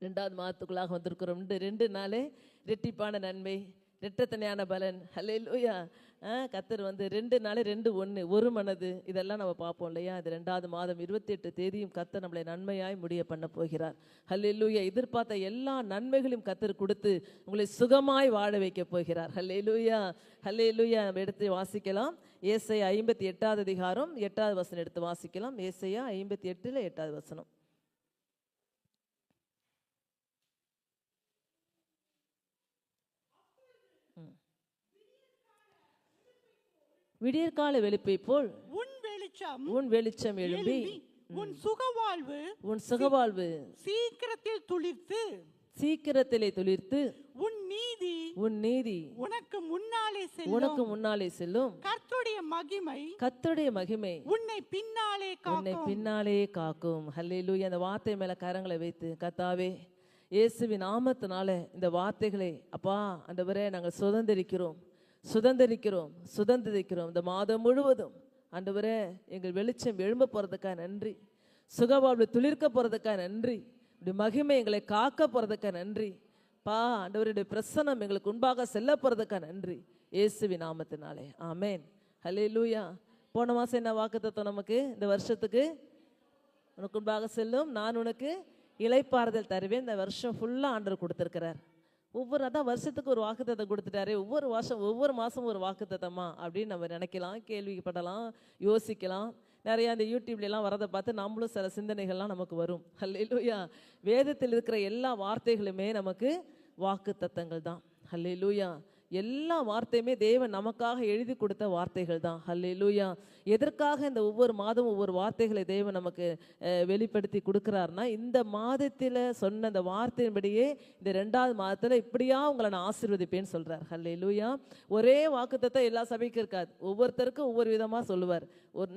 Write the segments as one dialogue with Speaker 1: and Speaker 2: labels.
Speaker 1: 2வது மாதத்துக்குள்ளாக வந்திருக்கிறோம். 2 நாளே ரெட்டிப்பான நன்மை, இரட்டத்தனையான பலன். ஹல்லேலூயா. கர்த்தர் 2 நாளே 2 ஒரு மனது, இதெல்லாம் நம்ம பார்ப்போம் இல்லையா? இது 2வது மாதம் 28 தேதியும் கர்த்தர் நம்மளை நன்மையாய் முடிய பண்ண போகிறார். ஹல்லேலூயா. எதிர்பார்த்த எல்லா நன்மைகளையும் கர்த்தர் கொடுத்து உங்களை சுகமாய் வாழ வைக்க போகிறார். ஹல்லேலூயா, ஹல்லேலூயா. நம்ம எடுத்து வாசிக்கலாம். ஏசாயா 58வது அதிகாரம் 8வது வசனம் எடுத்து வாசிக்கலாம். ஏசாயா 58ல் 8வது வசனம். விடியற்கால வெளிப்பை போல் உன் வெளிச்சம் எழும்பி
Speaker 2: உன்
Speaker 1: சுகவாழ்வு சீக்கிரத்திலே துளிர்த்து உன் நீதி உனக்கு முன்னாலே செல்லும். கர்த்தருடைய மகிமை உன்னை பின்னாலே காக்கும். ஹல்லேலூயா. அந்த வார்த்தை மேல கரங்களை வைத்து, கர்த்தாவே இயேசுவின் நாமத்தினால இந்த வார்த்தைகளை அப்பா ஆண்டவரே நாங்கள் சுதந்திரிக்கிறோம். இந்த மாதம் முழுவதும் ஆண்டவரே எங்கள் வெளிச்சம் எழும்ப போறதுக்காக நன்றி, சுகவாழ்வு துளிர்க்க போறதுக்காக நன்றி, இப்படி மகிமை எங்களை காக்க போறதுக்காக நன்றி பா. ஆண்டவருடைய பிரசன்னம் எங்களுக்கு முன்பாக செல்ல போறதுக்காக நன்றி, இயேசுவின் நாமத்தினாலே ஆமென். ஹல்லேலூயா. போன மாசம் என்ன வாக்குத்தத்தம் நமக்கு? இந்த வருஷத்துக்கு உனக்கு முன்பாக செல்லும், நான் உனக்கு இளைப்பாறுதல் தருவேன். இந்த வருஷம் ஃபுல்லா ஆண்டவர் கொடுத்திருக்கிறார். அதான் வருஷத்துக்கு ஒரு வாக்குத்தத்தம் கொடுத்துட்டாரு. ஒவ்வொரு மாதம் ஒரு வாக்குத்தத்தமா அப்படின்னு நம்ம நினைக்கலாம், கேள்விப்படலாம், யோசிக்கலாம். நிறையா அந்த யூடியூப்லாம் வரதை பார்த்து நம்மளும் சில சிந்தனைகள்லாம் நமக்கு வரும். ஹல்லேலூயா. வேதத்தில் இருக்கிற எல்லா வார்த்தைகளுமே நமக்கு வாக்குத்தத்தங்கள் தான். ஹல்லேலூயா. எல்லா வார்த்தையுமே தேவன் நமக்காக எழுதி கொடுத்த வார்த்தைகள் தான். ஹல்லேலூயா. எதற்காக இந்த ஒவ்வொரு மாதமும் ஒவ்வொரு வார்த்தைகளை தேவன் நமக்கு வெளிப்படுத்தி கொடுக்குறாருன்னா, இந்த மாதத்தில் சொன்ன அந்த வார்த்தையின்படியே இந்த 2வது மாதத்தில் இப்படியா உங்களை நான் ஆசீர்வதிப்பேன்னு சொல்கிறார். ஹல்லேலூயா. ஒரே வாக்குத்தத்தம் எல்லா சபைக்கும் இருக்காது, ஒவ்வொருத்தருக்கும் ஒவ்வொரு விதமாக சொல்லுவார்.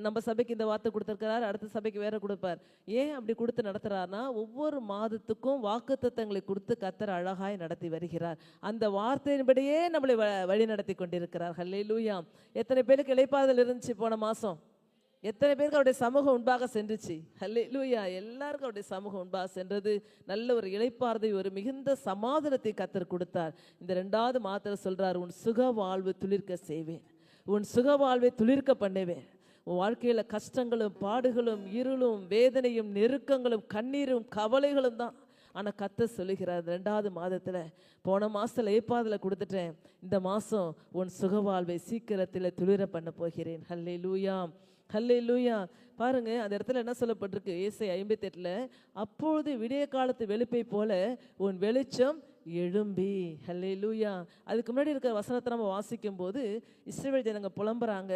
Speaker 1: நம்ம சபைக்கு இந்த வார்த்தை கொடுத்துருக்கிறார், அடுத்த சபைக்கு வேற கொடுப்பார். ஏன் அப்படி கொடுத்து நடத்துறாருன்னா, ஒவ்வொரு மாதத்துக்கும் வாக்குத்தத்தங்களை கொடுத்து கர்த்தர் அழகாய் நடத்தி வருகிறார். அந்த வார்த்தையின்படியே நம்மளை வழி நடத்தி கொண்டிருக்கிறார். ஹல்லேலூயா. எத்தனை பேருக்கு இளைப்பாறுதல் இருந்துச்சு போன மாசம்? எத்தனை பேருக்கு அவருடைய சமூகம் முன்பாக சென்றுச்சு? ஹல்லேலூயா. எல்லாருக்கும் அவருடைய சமூகம் முன்பாக சென்றது. நல்ல ஒரு இளைப்பாறுதை, ஒரு மிகுந்த சமாதானத்தை கர்த்தர் கொடுத்தார். இந்த 2வது மாதத்தில் சொல்றார், உன் சுக வாழ்வு துளிர்க்க செய்வேன், உன் சுக வாழ்வை துளிர்க்க பண்ணுவேன். உன் வாழ்க்கையில கஷ்டங்களும் பாடுகளும் இருளும் வேதனையும் நெருக்கங்களும் கண்ணீரும் கவலைகளும் தான். ஆனால் கர்த்தர் சொல்லுகிறார் 2வது மாதத்தில், போன மாதத்தில் ஏப்பாதில் கொடுத்துட்டேன், இந்த மாதம் உன் சுகவாழ்வை சீக்கிரத்தில் துளிர பண்ண போகிறேன். ஹல்லேலூயா, ஹல்லேலூயா. பாருங்க, அந்த இடத்துல என்ன சொல்லப்பட்டிருக்கு? ஏசாயா 58ல், அப்பொழுது விடிய காலத்து வெளிப்பை போல உன் வெளிச்சம் எழும்பி. ஹல்லேலூயா. அதுக்கு முன்னாடி இருக்கிற வசனத்தை நம்ம வாசிக்கும் போது இஸ்ரவேல் ஜனங்க புலம்புறாங்க,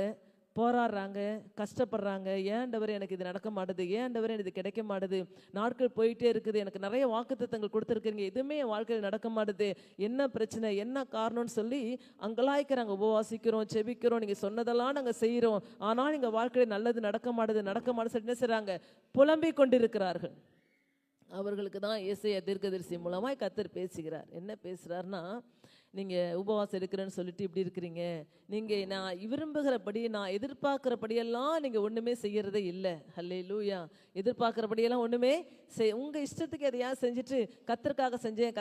Speaker 1: போராடுறாங்க, கஷ்டப்படுறாங்க. ஏன்டவர் எனக்கு இது நடக்க மாட்டுது, ஏன்டவர் எனக்கு இது கிடைக்க மாட்டுது, நாட்கள் போயிட்டே இருக்குது, எனக்கு நிறைய வாக்குத்தத்தங்கள் கொடுத்துருக்கீங்க, எதுவுமே என் வாழ்க்கையில் நடக்க மாட்டுது, என்ன பிரச்சனை, என்ன காரணம்னு சொல்லி அங்கலாய்க்கிறாங்க. உபவாசிக்கிறோம், செபிக்கிறோம், நீங்கள் சொன்னதெல்லாம் நாங்கள் செய்கிறோம், ஆனால் எங்கள் வாழ்க்கையில் நல்லது நடக்க மாட்டுது சொல்லி என்ன செய்கிறாங்க? புலம்பிக் கொண்டிருக்கிறார்கள். அவர்களுக்கு தான் ஏசாயா தீர்க்கதரிசி மூலமாய் கர்த்தர் பேசுகிறார். என்ன பேசுகிறார்னா, நீங்கள் உபவாசம் இருக்கிறேன்னு சொல்லிட்டு இப்படி இருக்கிறீங்க, நீங்கள் நான் விரும்புகிறபடி நான் எதிர்பார்க்குறபடியெல்லாம் நீங்கள் ஒன்றுமே செய்கிறதே இல்லை. ஹல்லேலூயா. எதிர்பார்க்குறபடியெல்லாம் ஒன்றுமே உங்கள் இஷ்டத்துக்கு எதையா செஞ்சுட்டு கர்த்தருக்காக செஞ்சேன்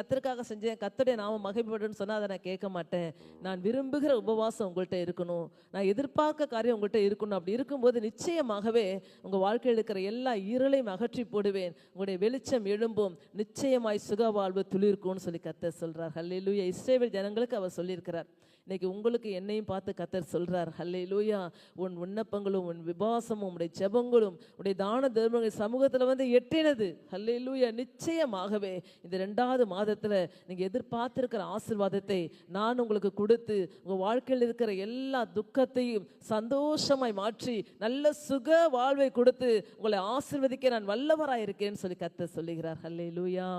Speaker 1: கர்த்தருடைய நாம மகிமைப்படுன்னு சொன்னால் அதை நான் கேட்க மாட்டேன். நான் விரும்புகிற உபவாசம் உங்கள்கிட்ட இருக்கணும், நான் எதிர்பார்க்க காரியம் உங்கள்கிட்ட இருக்கணும். அப்படி இருக்கும்போது நிச்சயமாகவே உங்கள் வாழ்க்கையில் இருக்கிற எல்லா இருளையும் அகற்றி போடுவேன், உங்களுடைய வெளிச்சம் எழும்பும், நிச்சயமாய் சுக வாழ்வு துளிர்க்கும்னு சொல்லி கர்த்தர் சொல்கிறார். ஹல்லேலூயா. இஸ்ரவேல் ஜனங்களுக்கு அவர் சொல்லியிருக்கிறார். இன்னைக்கு உங்களுக்கு என்னையும் பார்த்து கர்த்தர் சொல்றார். ஹல்லேலூயா. உன் விண்ணப்பங்களும் உன் விபாசமும் உடைய ஜெபங்களும் உடைய தான தர்மங்கள் சமூகத்தில் எட்டினது. ஹல்லேலூயா. நிச்சயமாகவே இந்த 2வது மாதத்தில் நீங்க எதிர்பார்த்திருக்கிற ஆசீர்வாதத்தை நான் உங்களுக்கு கொடுத்து உங்க வாழ்க்கையில் இருக்கிற எல்லா துக்கத்தையும் சந்தோஷமாய் மாற்றி நல்ல சுக வாழ்வை கொடுத்து உங்களை ஆசீர்வதிக்க நான் வல்லவராயிருக்கேன்னு சொல்லி கர்த்தர் சொல்லுகிறார். ஹல்லேலூயா,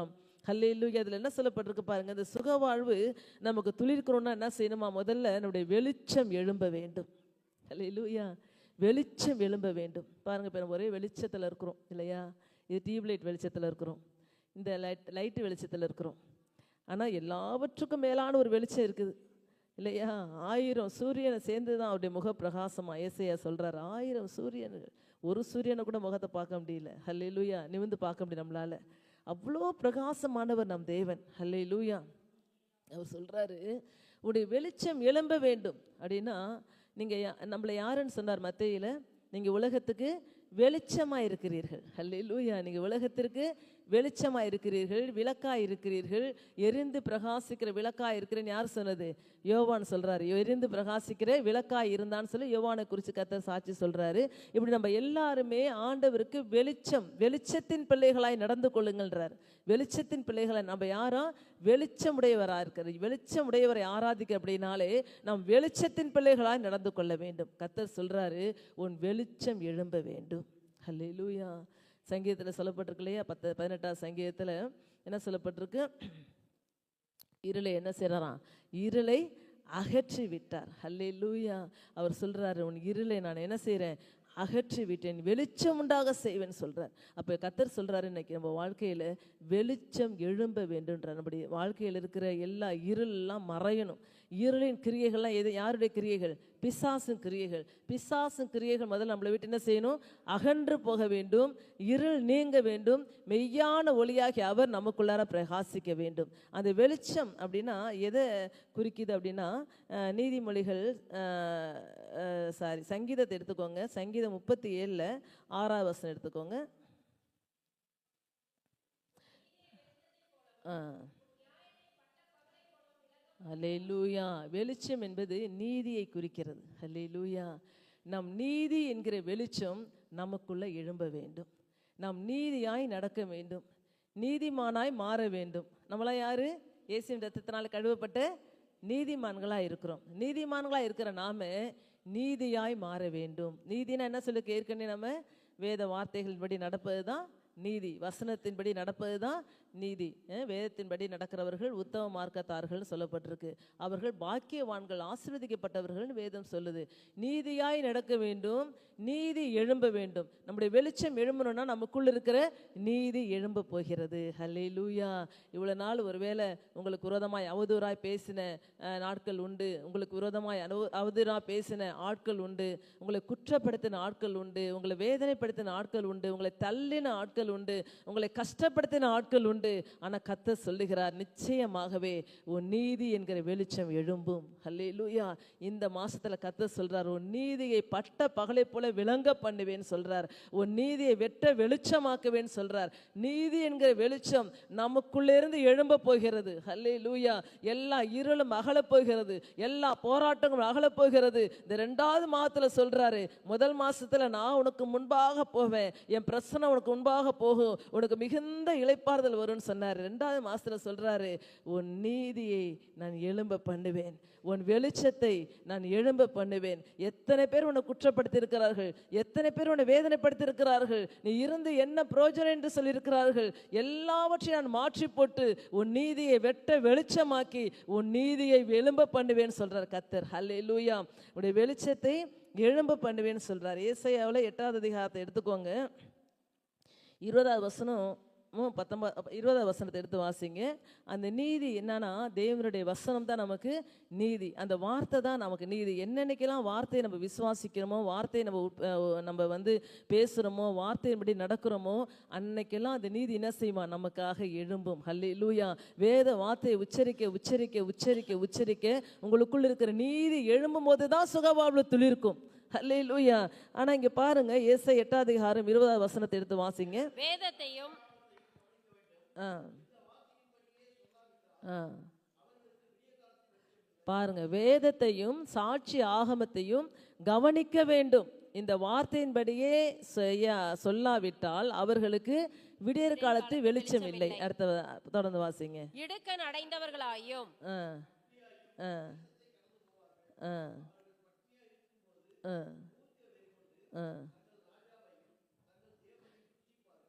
Speaker 1: ஹல்லேலூயா. அதில் என்ன சொல்லப்பட்டிருக்கு பாருங்க, இந்த சுக வாழ்வு நமக்கு துளிர்க்கணும்னா என்ன செய்யணுமா? முதல்ல நம்முடைய வெளிச்சம் எழும்ப வேண்டும். ஹல்லேலூயா. வெளிச்சம் எழும்ப வேண்டும். பாருங்க, இப்போ நம்ம ஒரே வெளிச்சத்தில் இருக்கிறோம் இல்லையா? இது டியூப்லைட் வெளிச்சத்தில் இருக்கிறோம், இந்த லைட்டு வெளிச்சத்தில் இருக்கிறோம். ஆனால் எல்லாவற்றுக்கும் மேலான ஒரு வெளிச்சம் இருக்குது இல்லையா? 1000 சூரியனை சேர்ந்து தான் அவருடைய முக பிரகாசமா ஏசாயா சொல்றாரு. 1000 சூரியன், ஒரு சூரியனை கூட முகத்தை பார்க்க முடியல. ஹல்லேலூயா. நிமிந்து பார்க்க முடியும் நம்மளால. அவ்வளோ பிரகாசமானவர் நம் தேவன். ஹல்லேலூயா. அவர் சொல்கிறாரு, உடைய வெளிச்சம் எழும்ப வேண்டும் அப்படின்னா, நீங்கள் நம்மளை யாருன்னு சொன்னார் மத்தேயில? நீங்கள் உலகத்துக்கு வெளிச்சமாக இருக்கிறீர்கள். ஹல்லேலூயா. நீங்கள் உலகத்திற்கு வெளிச்சமாக இருக்கிறீர்கள், விளக்காக இருக்கிறீர்கள், எரிந்து பிரகாசிக்கிற விளக்காக இருக்கிறேன்னு யார் சொன்னது? யோவான் சொல்கிறாரு. எரிந்து பிரகாசிக்கிற விளக்காக இருந்தான்னு சொல்லி யோவானை குறித்து கர்த்தர் சாட்சி சொல்கிறாரு. இப்படி நம்ம எல்லாருமே ஆண்டவருக்கு வெளிச்சம், வெளிச்சத்தின் பிள்ளைகளாய் நடந்து கொள்ளுங்கள்ன்றார். வெளிச்சத்தின் பிள்ளைகளை நம்ம யாரும் வெளிச்சமுடையவராக இருக்கிற, வெளிச்சமுடையவரை ஆராதிக்க அப்படின்னாலே நாம் வெளிச்சத்தின் பிள்ளைகளாய் நடந்து கொள்ள வேண்டும். கர்த்தர் சொல்கிறாரு, உன் வெளிச்சம் எழும்ப வேண்டும். ஹல்லேலூயா. சங்கீதத்தில் சொல்லப்பட்டிருக்கு இல்லையா? 18ஆம் சங்கீதத்தில் என்ன சொல்லப்பட்டிருக்கு? இருளை என்ன செய்கிறாராம்? இருளை அகற்றி விட்டார். ஹல்லேலூயா. அவர் சொல்கிறாரு, உன் இருளை நான் என்ன செய்கிறேன்? அகற்றி விட்டேன், வெளிச்சம் உண்டாக செய்வேன்னு சொல்கிறார். அப்போ கர்த்தர் சொல்கிறாரு, இன்னைக்கு நம்ம வாழ்க்கையில் வெளிச்சம் எழும்ப வேண்டும்ன்றார். நம்முடைய வாழ்க்கையில் இருக்கிற எல்லா இருளெல்லாம் மறையணும். இருளின் கிரியைகள்லாம் எது? யாருடைய கிரியைகள்? பிசாசின் கிரியைகள். பிசாசின் கிரியைகள் முதல்ல நம்மளை விட்டு என்ன செய்யணும்? அகன்று போக வேண்டும், இருள் நீங்க வேண்டும், மெய்யான ஒளியாகி அவர் நமக்குள்ளார பிரகாசிக்க வேண்டும். அந்த வெளிச்சம் அப்படின்னா எதை குறிக்குது அப்படின்னா, நீதிமொழிகள் சங்கீதத்தை எடுத்துக்கோங்க. சங்கீதம் 37 6ஆவது வசனம் எடுத்துக்கோங்க. ஹல்லேலூயா. வெளிச்சம் என்பது நீதியை குறிக்கிறது. ஹல்லேலூயா. நம் நீதி என்கிற வெளிச்சம் நமக்குள்ள எழும்ப வேண்டும். நாம் நீதியாய் நடக்க வேண்டும், நீதிமானாய் மாற வேண்டும். நம்மளாம் யாரு? இயேசுவின் ரத்தத்தினால் கழுவப்பட்ட நீதிமான்களாக இருக்கிறோம். நீதிமான்களாக இருக்கிற நாம நீதியாய் மாற வேண்டும். நீதினா என்ன சொல்லுக்கு? ஏற்கனவே நம்ம வேத வார்த்தைகளின்படி நடப்பது தான் நீதி, வசனத்தின்படி நடப்பது தான் நீதி. வேதத்தின்படி நடக்கிறவர்கள் உத்தம மார்க்கத்தார்கள் சொல்லப்பட்டிருக்கு. அவர்கள் பாக்கியவான்கள், ஆசீர்வதிக்கப்பட்டவர்கள் வேதம் சொல்லுது. நீதியாய் நடக்க வேண்டும், நீதி எழும்ப வேண்டும். நம்முடைய வெளிச்சம் எழும்பணும்னா நமக்குள்ள இருக்கிற நீதி எழும்ப போகிறது. ஹல்லேலூயா. இவ்வளோ நாள் ஒருவேளை உங்களுக்கு விரோதமாய் அவதூறாய் பேசின நாட்கள் உண்டு, உங்களுக்கு விரோதமாய் அவதூறாக பேசின ஆட்கள் உண்டு, உங்களை குற்றப்படுத்தின ஆட்கள் உண்டு, உங்களை வேதனைப்படுத்தின ஆட்கள் உண்டு, உங்களை தள்ளின ஆட்கள் உண்டு, உங்களை கஷ்டப்படுத்தின ஆட்கள் உண்டு. ஆனால் கர்த்தர் சொல்லுகிறார், நிச்சயமாகவே உன் நீதி என்கிற வெளிச்சம் எழும்பும். ஹல்லேலூயா. இந்த மாசத்துல கர்த்தர் சொல்றார், உன் நீதியை பட்ட பகலை போல விளங்க பண்ணுவேன்னு சொல்றார். உன் நீதியை வெட்ட வெளிச்சமாக்குவேன்னு சொல்றார். நீதி என்கிற வெளிச்சம் நமக்குள்ளிருந்து எழும்ப போகிறது. ஹல்லேலூயா. எல்லா இருளும் அகலப் போகிறது, எல்லா போராட்டங்களும் அகலப் போகிறது. இந்த 2வது மாதத்துல சொல்றாரு, முதல் மாசத்துல நான் உனக்கு முன்பாக போவேன், என் பிரசன்னம் உனக்கு முன்பாக போகும், உனக்கு மிகுந்த இளைப்பாறுதல் வரும்னு சொன்னார். 2வது மாசத்துல சொல்றாரு, உன் நீதியை நான் எழும்ப பண்ணுவேன், உன் வெளிச்சத்தை நான் எழும்ப பண்ணுவேன். எத்தனை பேர் உன்னை குற்றப்படுத்தி இருக்கிறார்கள், எத்தனை பேர் உன்னை வேதனைப்படுத்தி இருக்கிறார்கள், நீ இருந்து என்ன பிரயோஜனம் என்று சொல்லியிருக்கிறார்கள், எல்லாவற்றையும் நான் மாற்றி போட்டு உன் நீதியை வெட்ட வெளிச்சமாக்கி உன் நீதியை எழும்ப பண்ணுவேன்னு சொல்றார் கர்த்தர். ஹல்லேலூயா. உடைய வெளிச்சத்தை எழும்ப பண்ணுவேன்னு சொல்றார். ஏசாயாவில் 8வது அதிகாரத்தை எடுத்துக்கோங்க. 20வது வசனம் 20வது வசனத்தை எடுத்து வாசிங்க. அந்த நீதி என்னன்னா, தேவனுடைய வசனம் தான் நமக்கு நீதி, அந்த வார்த்தை தான் நமக்கு நீதி. என்னென்னைக்கெல்லாம் வார்த்தையை நம்ம விசுவாசிக்கிறோமோ, வார்த்தையை நம்ம வந்து பேசுகிறோமோ, வார்த்தையின்படி நடக்கிறோமோ, அன்னைக்கெல்லாம் அந்த நீதி என்ன செய்யுமா? நமக்காக எழும்பும். ஹல்லேலூயா. வேத வார்த்தையை உச்சரிக்க உச்சரிக்க உச்சரிக்க உச்சரிக்க உங்களுக்குள் இருக்கிற நீதி எழும்பும் போது தான் சுகவாழ்வு துளிர்க்கும். ஹல்லேலூயா. ஆனா இங்க பாருங்க, ஏசாயா 8வது அதிகாரம் 20வது வசனத்தை எடுத்து வாசிங்க.
Speaker 2: வேதத்தையும்
Speaker 1: பாருங்க, வேதத்தையும் சாட்சி ஆகமத்தையும் கவனிக்க வேண்டும். இந்த வார்த்தையின்படியே சொல்லாவிட்டால் அவர்களுக்கு விடியற் காலத்து வெளிச்சம் இல்லை. அடுத்த தொடர்ந்து வாசிங்க.
Speaker 2: இடுக்கண் அடைந்தவர்களாயும்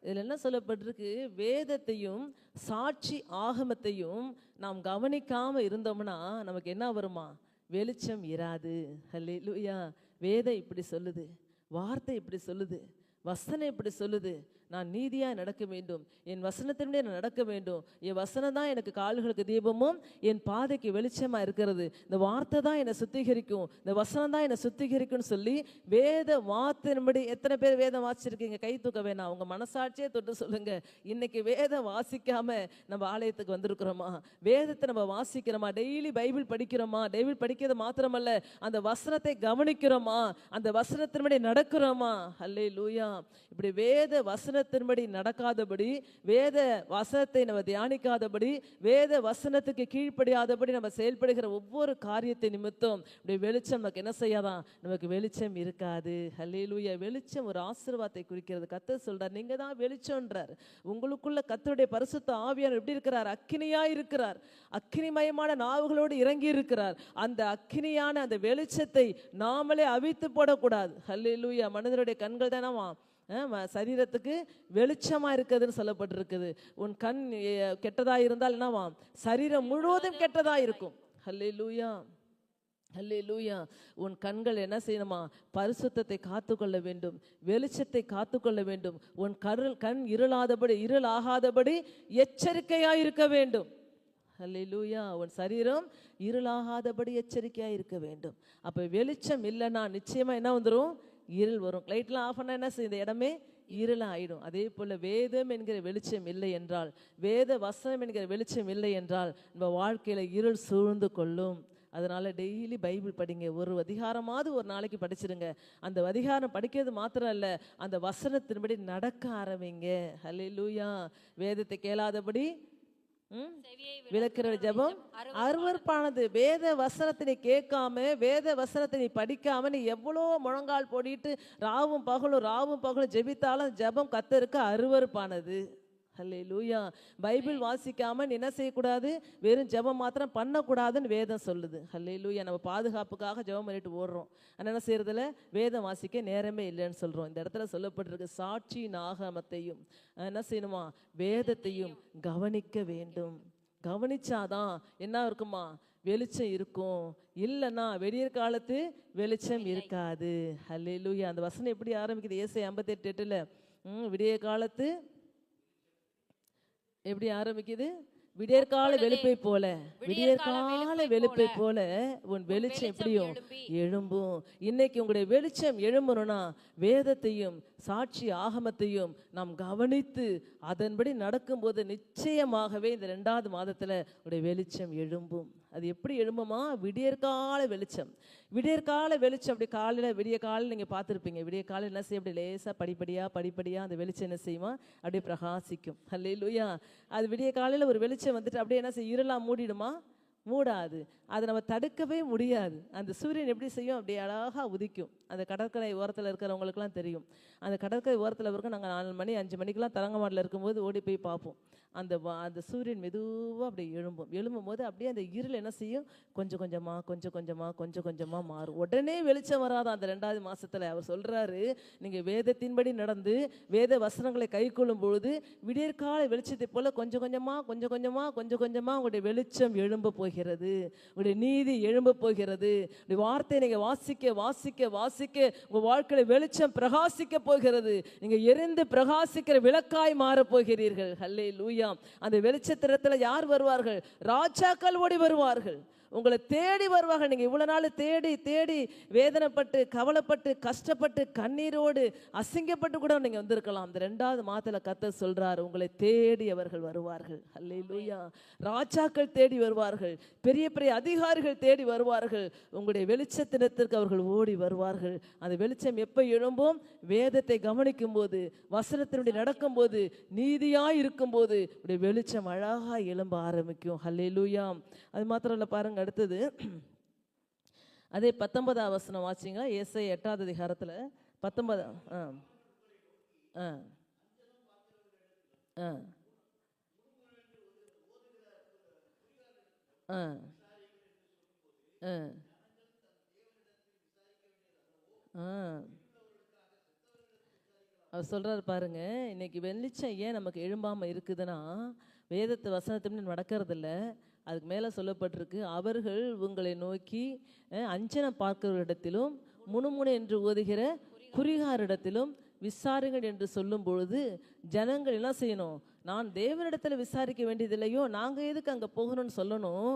Speaker 2: இதில் என்ன சொல்லப்பட்டிருக்கு? வேதத்தையும் சாட்சி ஆகமத்தையும் நாம் கவனிக்காம இருந்தோம்னா நமக்கு என்ன வருமா? வெளிச்சம் இராது. ஹல்லேலூயா. வேதம் இப்படி சொல்லுது, வார்த்தை இப்படி சொல்லுது, வசனம் இப்படி சொல்லுது. நான் நீதியாக நடக்க வேண்டும், என் வசனத்தினுடைய நான் நடக்க வேண்டும், என் வசனம் தான் எனக்கு கால்களுக்கு தீபமும் என் பாதைக்கு வெளிச்சமாக இருக்கிறது, இந்த வார்த்தை தான் என்னை சுத்திகரிக்கும், இந்த வசனம் தான் என்னை சுத்திகரிக்கும்னு சொல்லி வேத வார்த்தையின்படி. எத்தனை பேர் வேதம் வாசிச்சிருக்கீங்க? கை தூக்க வேணாம், உங்க மனசாட்சியே தொட்டு சொல்லுங்க. இன்னைக்கு வேதம் வாசிக்காம நம்ம ஆலயத்துக்கு வந்திருக்கிறோமா? வேதத்தை நம்ம வாசிக்கிறோமா? டெய்லி பைபிள் படிக்கிறோமா? பைபிள் படிக்கிறது மாத்திரமல்ல, அந்த வசனத்தை கவனிக்கிறோமா? அந்த வசனத்தின்படி நடக்கிறோமா? அல்லேலூயா. இப்படி வேத வசனத்தின்படி நடக்காதபடி, வேத வசனத்தை நம்ம தியானிக்காதபடி, வேத வசனத்துக்கு கீழ்ப்படியாதபடி நம்ம செயல்படுகிற ஒவ்வொரு காரியத்தை நிமித்தம் இப்படி வெளிச்சம் நமக்கு என்ன செய்யாதான்? நமக்கு வெளிச்சம் இருக்காது. அல்லேலூயா. வெளிச்சம் ஒரு ஆசீர்வாதத்தை குறிக்கிறது. கர்த்தர் சொல்றார், நீங்க தான் வெளிச்சம்ன்றார். உங்களுக்குள்ள கர்த்தருடைய பரிசுத்த ஆவியானவர் எப்படி இருக்கிறார்? அக்கினியா இருக்கிறார். அக்கினிமயமான நாவுகளோடு இறங்கி இருக்கிறார். அந்த அக்கினியான அந்த வெளிச்சத்தை நாமளே அவித்து போடக்கூடாது. அல்லேலூயா. மனிதனுடைய கண்கள் தானவா சரீரத்துக்கு வெளிச்சமா இருக்குதுன்னு சொல்லப்பட்டிருக்குது. உன் கண் கெட்டதா இருந்தால் என்னவா? சரீரம் முழுவதும் கெட்டதா இருக்கும். அல்லேலூயா. அல்லேலூயா. உன் கண்கள் என்ன செய்யணுமா? பரிசுத்தத்தை காத்துக்கொள்ள வேண்டும், வெளிச்சத்தை காத்துக்கொள்ள வேண்டும். உன் கண் இருளாகாதபடி எச்சரிக்கையா இருக்க வேண்டும். அல்லேலூயா. உன் சரீரம் இருளாகாதபடி எச்சரிக்கையா இருக்க வேண்டும். அப்ப வெளிச்சம் இல்லைன்னா நிச்சயமா என்ன வந்துடும்? இருள் வரும். லைட்லாம் ஆஃப் பண்ணா என்ன செய்யும்? இந்த இடமே இருளாயிடும். அதே போல வேதம் என்கிற வெளிச்சம் இல்லை என்றால், வேத வசனம் என்கிற வெளிச்சம் இல்லை என்றால் நம்ம வாழ்க்கையில இருள் சூழ்ந்து கொள்ளும். அதனால டெய்லி பைபிள் படிங்க. ஒரு அதிகாரமாவது ஒரு நாளைக்கு படிச்சிருங்க. அந்த அதிகாரம் படிக்கிறது மாத்திரம் இல்ல, அந்த வசனத்தின்படி நடக்க ஆரம்பிங்க. அல்லேலூயா. வேதத்தை கேளாதபடி விளக்குற ஜெபம் அருவருப்பானது. வேத வசனத்தை கேட்காம, வேத வசனத்தை படிக்காம நீ எவ்வளோ முழங்கால் போடிட்டு ராவும் பகலும் ஜெபித்தாலும் ஜெபம் கர்த்தருக்கு அருவருப்பானது. அல்லேலூயா. பைபிள் வாசிக்காம நீ என்ன செய்யக்கூடாது? வெறும் ஜெபம் மாத்திரம் பண்ணக்கூடாதுன்னு வேதம் சொல்லுது. அல்லேலூயா. நம்ம பாதுகாப்புக்காக ஜெபம் பண்ணிட்டு ஓடுறோம். ஆனால் என்ன செய்யறதில்ல? வேதம் வாசிக்க நேரமே இல்லைன்னு சொல்றோம். இந்த இடத்துல சொல்லப்பட்டிருக்கு, சாட்சி நாகமத்தையும் என்ன செய்யணுமா? வேதத்தையும் கவனிக்க வேண்டும். கவனிச்சாதான் என்ன இருக்குமா? வெளிச்சம் இருக்கும். இல்லைன்னா வெடியற் காலத்து வெளிச்சம் இருக்காது. அல்லேலூயா. அந்த வசனம் எப்படி ஆரம்பிக்குது? ஏசாயா 58:8 விடிய காலத்து எப்படி ஆரம்பிக்குது? விடியற்கால வெளுப்பை போல, விடியற்கால வெளுப்பை போல உன் வெளிச்சம் எப்படியும் எழும்பும். இன்னைக்கு உங்களுடைய வெளிச்சம் எழும்பணும்னா வேதத்தையும் சாட்சி ஆகமத்தையும் நாம் கவனித்து அதன்படி நடக்கும்போது நிச்சயமாகவே இந்த 2வது மாதத்துல உடைய வெளிச்சம் எழும்பும். அது எப்படி எழும்புமா? விடியற்கால வெளிச்சம். விடியற்கால வெளிச்சம் அப்படி காலையில் விடிய காலையில் நீங்கள் பார்த்துருப்பீங்க. விடிய காலையில் என்ன செய்யும்? அப்படி லேசாக படிப்படியாக அந்த வெளிச்சம் என்ன செய்யுமா? அப்படியே பிரகாசிக்கும். அல்லேலூயா. அது விடிய காலையில் ஒரு வெளிச்சம் வந்துட்டு அப்படியே என்ன செய்யும்? இருளாக மூடிடுமா? மூடாது. அதை நம்ம தடுக்கவே முடியாது. அந்த சூரியன் எப்படி செய்யும்? அப்படியே அழகாக உதிக்கும். அந்த கடற்கரை ஓரத்தில் இருக்கிறவங்களுக்குலாம் தெரியும். அந்த கடற்கரை ஓரத்தில் இருக்க நாங்கள் 4 மணி 5 மணிக்கெலாம் தரங்கம்பாடில் இருக்கும்போது ஓடி போய் பார்ப்போம். அந்த சூரியன் மெதுவாக அப்படி எழும்பும் போது அப்படியே அந்த இருள் என்ன செய்யும்? கொஞ்சம் கொஞ்சமாக மாறும். உடனே வெளிச்சம் வராதான் அந்த 2வது மாதத்தில். அவர் சொல்கிறாரு, நீங்கள் வேதத்தின்படி நடந்து வேத வசனங்களை கை கொள்ளும் பொழுது விடியற்கால வெளிச்சத்தை போல கொஞ்சம் கொஞ்சமாக உங்களுடைய வெளிச்சம் எழும்ப போகிறது. உங்களுடைய நீதி எழும்ப போகிறது. உங்களுடைய வார்த்தையை நீங்கள் வாசிக்க உங்கள் வாழ்க்கையில வெளிச்சம் பிரகாசிக்க போகிறது. நீங்கள் எரிந்து பிரகாசிக்கிற விளக்காய் மாறப் போகிறீர்கள். அல்லேலூயா. அந்த வெளிச்சத்திரத்துல யார் வருவார்கள்? ராஜாக்கள் ஓடி வருவார்கள். உங்களை தேடி வருவாங்க. நீங்கள் இவ்வளோ நாள் தேடி வேதனைப்பட்டு கவலைப்பட்டு கஷ்டப்பட்டு கண்ணீரோடு அசிங்கப்பட்டு கூட நீங்கள் வந்திருக்கலாம். இந்த 2வது மாதத்தில் கர்த்தர் சொல்றார், உங்களை தேடி அவர்கள் வருவார்கள். அல்லேலூயா. ராஜாக்கள் தேடி வருவார்கள், பெரிய பெரிய அதிகாரிகள் தேடி வருவார்கள். உங்களுடைய வெளிச்சத்தினத்திற்கு அவர்கள் ஓடி வருவார்கள். அந்த வெளிச்சம் எப்போ எழும்பும்? வேதத்தை கவனிக்கும் போது, வசனத்தினுடைய நடக்கும் போது, நீதியாய் இருக்கும் போது உடைய வெளிச்சம் அழகா எழும்ப ஆரம்பிக்கும். அல்லேலூயா. அது மாத்திரம் இல்லை, பாருங்க அடுத்தது அதே 19வது வசனம் வாசிங்க. ஏசாயா 8வது அதிகாரத்தில் 19 அவர் சொல்றாரு பாருங்க, இன்னைக்கு வெளிச்சம் ஏன் நமக்கு எழும்பாம இருக்குதுன்னா வேதத்தை வசனத்தை நடக்கிறது இல்லை. அதுக்கு மேலே சொல்லப்பட்டிருக்கு, அவர்கள் உங்களை நோக்கி அஞ்சனம் பார்க்கிறவரிடத்திலும் முணுமுணு என்று ஓதுகிற குறிகாரிடத்திலும் விசாரிங்கள் என்று சொல்லும் பொழுது ஜனங்கள் என்ன செய்யணும்? நான் தேவனிடத்துல விசாரிக்க வேண்டியதில்லையோ, நாங்கள் எதுக்கு அங்கே போகணும்னு சொல்லணும்.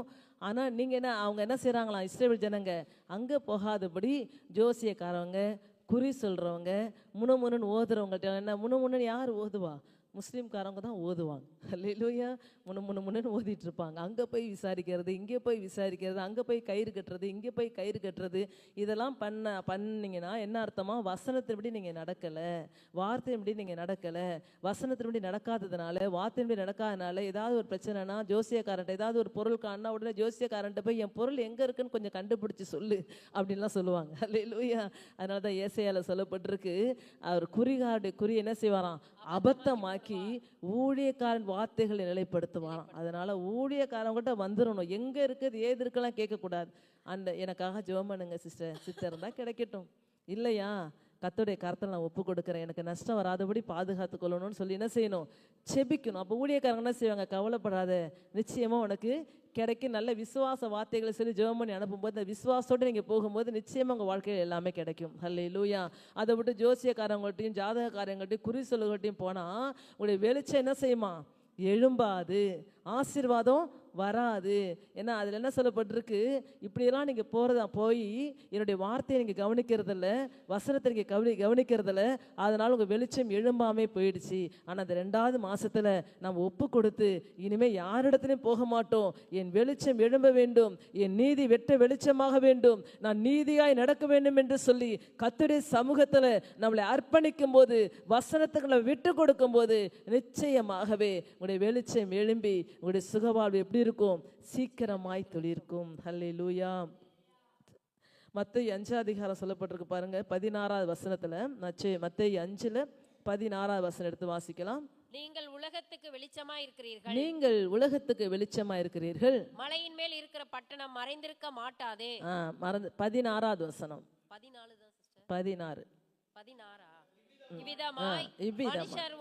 Speaker 2: ஆனால் நீங்கள் என்ன, அவங்க என்ன செய்கிறாங்களாம், இஸ்ரவேல் ஜனங்க அங்கே போகாதபடி ஜோசியக்காரவங்க, குறி சொல்கிறவங்க, முணுமுணுன்னு ஓதுறவங்கள்ட்ட என்ன, முணுமுணுன்னு யார் ஓதுவா? முஸ்லீம்காரவங்க தான் ஓதுவாங்க. அல்லேலூயா. முணுமுணுன்னு ஓதிட்டு இருப்பாங்க. அங்கே போய் விசாரிக்கிறது, இங்கே போய் விசாரிக்கிறது, அங்கே போய் கயிறு கட்டுறது, இங்கே போய் கயிறு கட்டுறது, இதெல்லாம் பண்ணீங்கன்னா என்ன அர்த்தமா? வசனத்தின்படி நீங்கள் நடக்கலை, வார்த்தையின்படி நீங்கள் நடக்கலை. வசனத்தின்படி நடக்காததுனால, வார்த்தையின்படி நடக்காதனால ஏதாவது ஒரு பிரச்சனைனா ஜோசியக்காரன்ட்ட ஏதாவது ஒரு பொருள் காணா உடனே ஜோசியக்காரன்ட்ட போய் என் பொருள் எங்கே இருக்குன்னு கொஞ்சம் கண்டுபிடிச்சி சொல்லு அப்படின்லாம் சொல்லுவாங்க. அல்லேலூயா. அதனால தான் ஏசாயால சொல்லப்பட்டிருக்கு, அவர் குறி என்ன செய்வாராம்? அபத்தமாக்கி ஊழியக்காரன் வார்த்தைகளை நிலைப்படுத்துவாராம். அதனால ஊழியக்காரங்கிட்ட வந்துடணும். எங்க இருக்குது ஏது இருக்கலாம் கேட்கக்கூடாது. எனக்காக ஜெபம் பண்ணுங்க சிஸ்டர் தான் கிடைக்கட்டும், இல்லையா கர்த்தருடைய கரத்தில் நான் ஒப்பு கொடுக்குறேன், எனக்கு நஷ்டம் வராதபடி பாதுகாத்து கொள்ளணும்னு சொல்லி என்ன செய்யணும்? செபிக்கணும். அப்போ ஊழியக்காரங்க என்ன செய்வாங்க? கவலைப்படாத, நிச்சயமா உனக்கு கிடைக்கும். நல்ல விசுவாச வார்த்தைகளை சொல்லி ஜெபம் பண்ணி அனுப்பும்போது அந்த விசுவாசத்தோடு நீங்கள் போகும்போது நிச்சயமாக உங்கள் வாழ்க்கையில் எல்லாமே கிடைக்கும். அல்லேலூயா. அதை விட்டு ஜோசியக்காரங்கள்ட்டையும் ஜாதகக்காரங்கள்ட்டையும் குறி சொல்லுகள்ட்டையும் போனால் உங்களுடைய வெளிச்சம் என்ன செய்யுமா? எழும்பாது, ஆசீர்வாதம் வராது. ஏன்னா அதில் என்ன சொல்லப்பட்டிருக்கு? இப்படியெல்லாம் நீங்கள் போய் என்னுடைய வார்த்தையை நீங்கள் கவனிக்கிறதில்ல, வசனத்தை நீங்கள் கவனிக்கிறதில்ல, அதனால் உங்கள் வெளிச்சம் எழும்பாமே போயிடுச்சு. ஆனால் அந்த 2வது மாதத்தில் நம்ம ஒப்பு கொடுத்து இனிமேல் யாரிடத்துலையும் போக மாட்டோம், என் வெளிச்சம் எழும்ப வேண்டும், என் நீதி வெட்ட வெளிச்சமாக வேண்டும், நான் நீதியாய் நடக்க வேண்டும் என்று சொல்லி கர்த்தருடைய சமூகத்தில் நம்மளை அர்ப்பணிக்கும் போது, வசனத்துக்களை விட்டு கொடுக்கும் போது நிச்சயமாகவே உங்களுடைய வெளிச்சம் எழும்பி உங்களுடைய சுகவாழ்வு எப்படி இருக்கும்? சீக்கிரமாய் துளிர்க்கும். ஹல்லேலூயா. மத்தேயு 5 அதிகாரம் சொல்லப்பட்டிருக்கு பாருங்க, 16வது வசனத்துல. மத்தேயு 5:16 வசனம் எடுத்து வாசிக்கலாம்.
Speaker 3: நீங்கள் உலகத்துக்கு வெளிச்சமா இருக்கிறீர்கள்.
Speaker 2: நீங்கள் உலகத்துக்கு வெளிச்சமா இருக்கிறீர்கள்.
Speaker 3: மலையின் மேல் இருக்கிற பட்டணம் மறைந்திருக்க மாட்டாதே.
Speaker 2: 16வது வசனம்.
Speaker 3: 14 தான் சிஸ்டர்.
Speaker 2: 16.
Speaker 3: இவ்விதமாய் மனுஷர்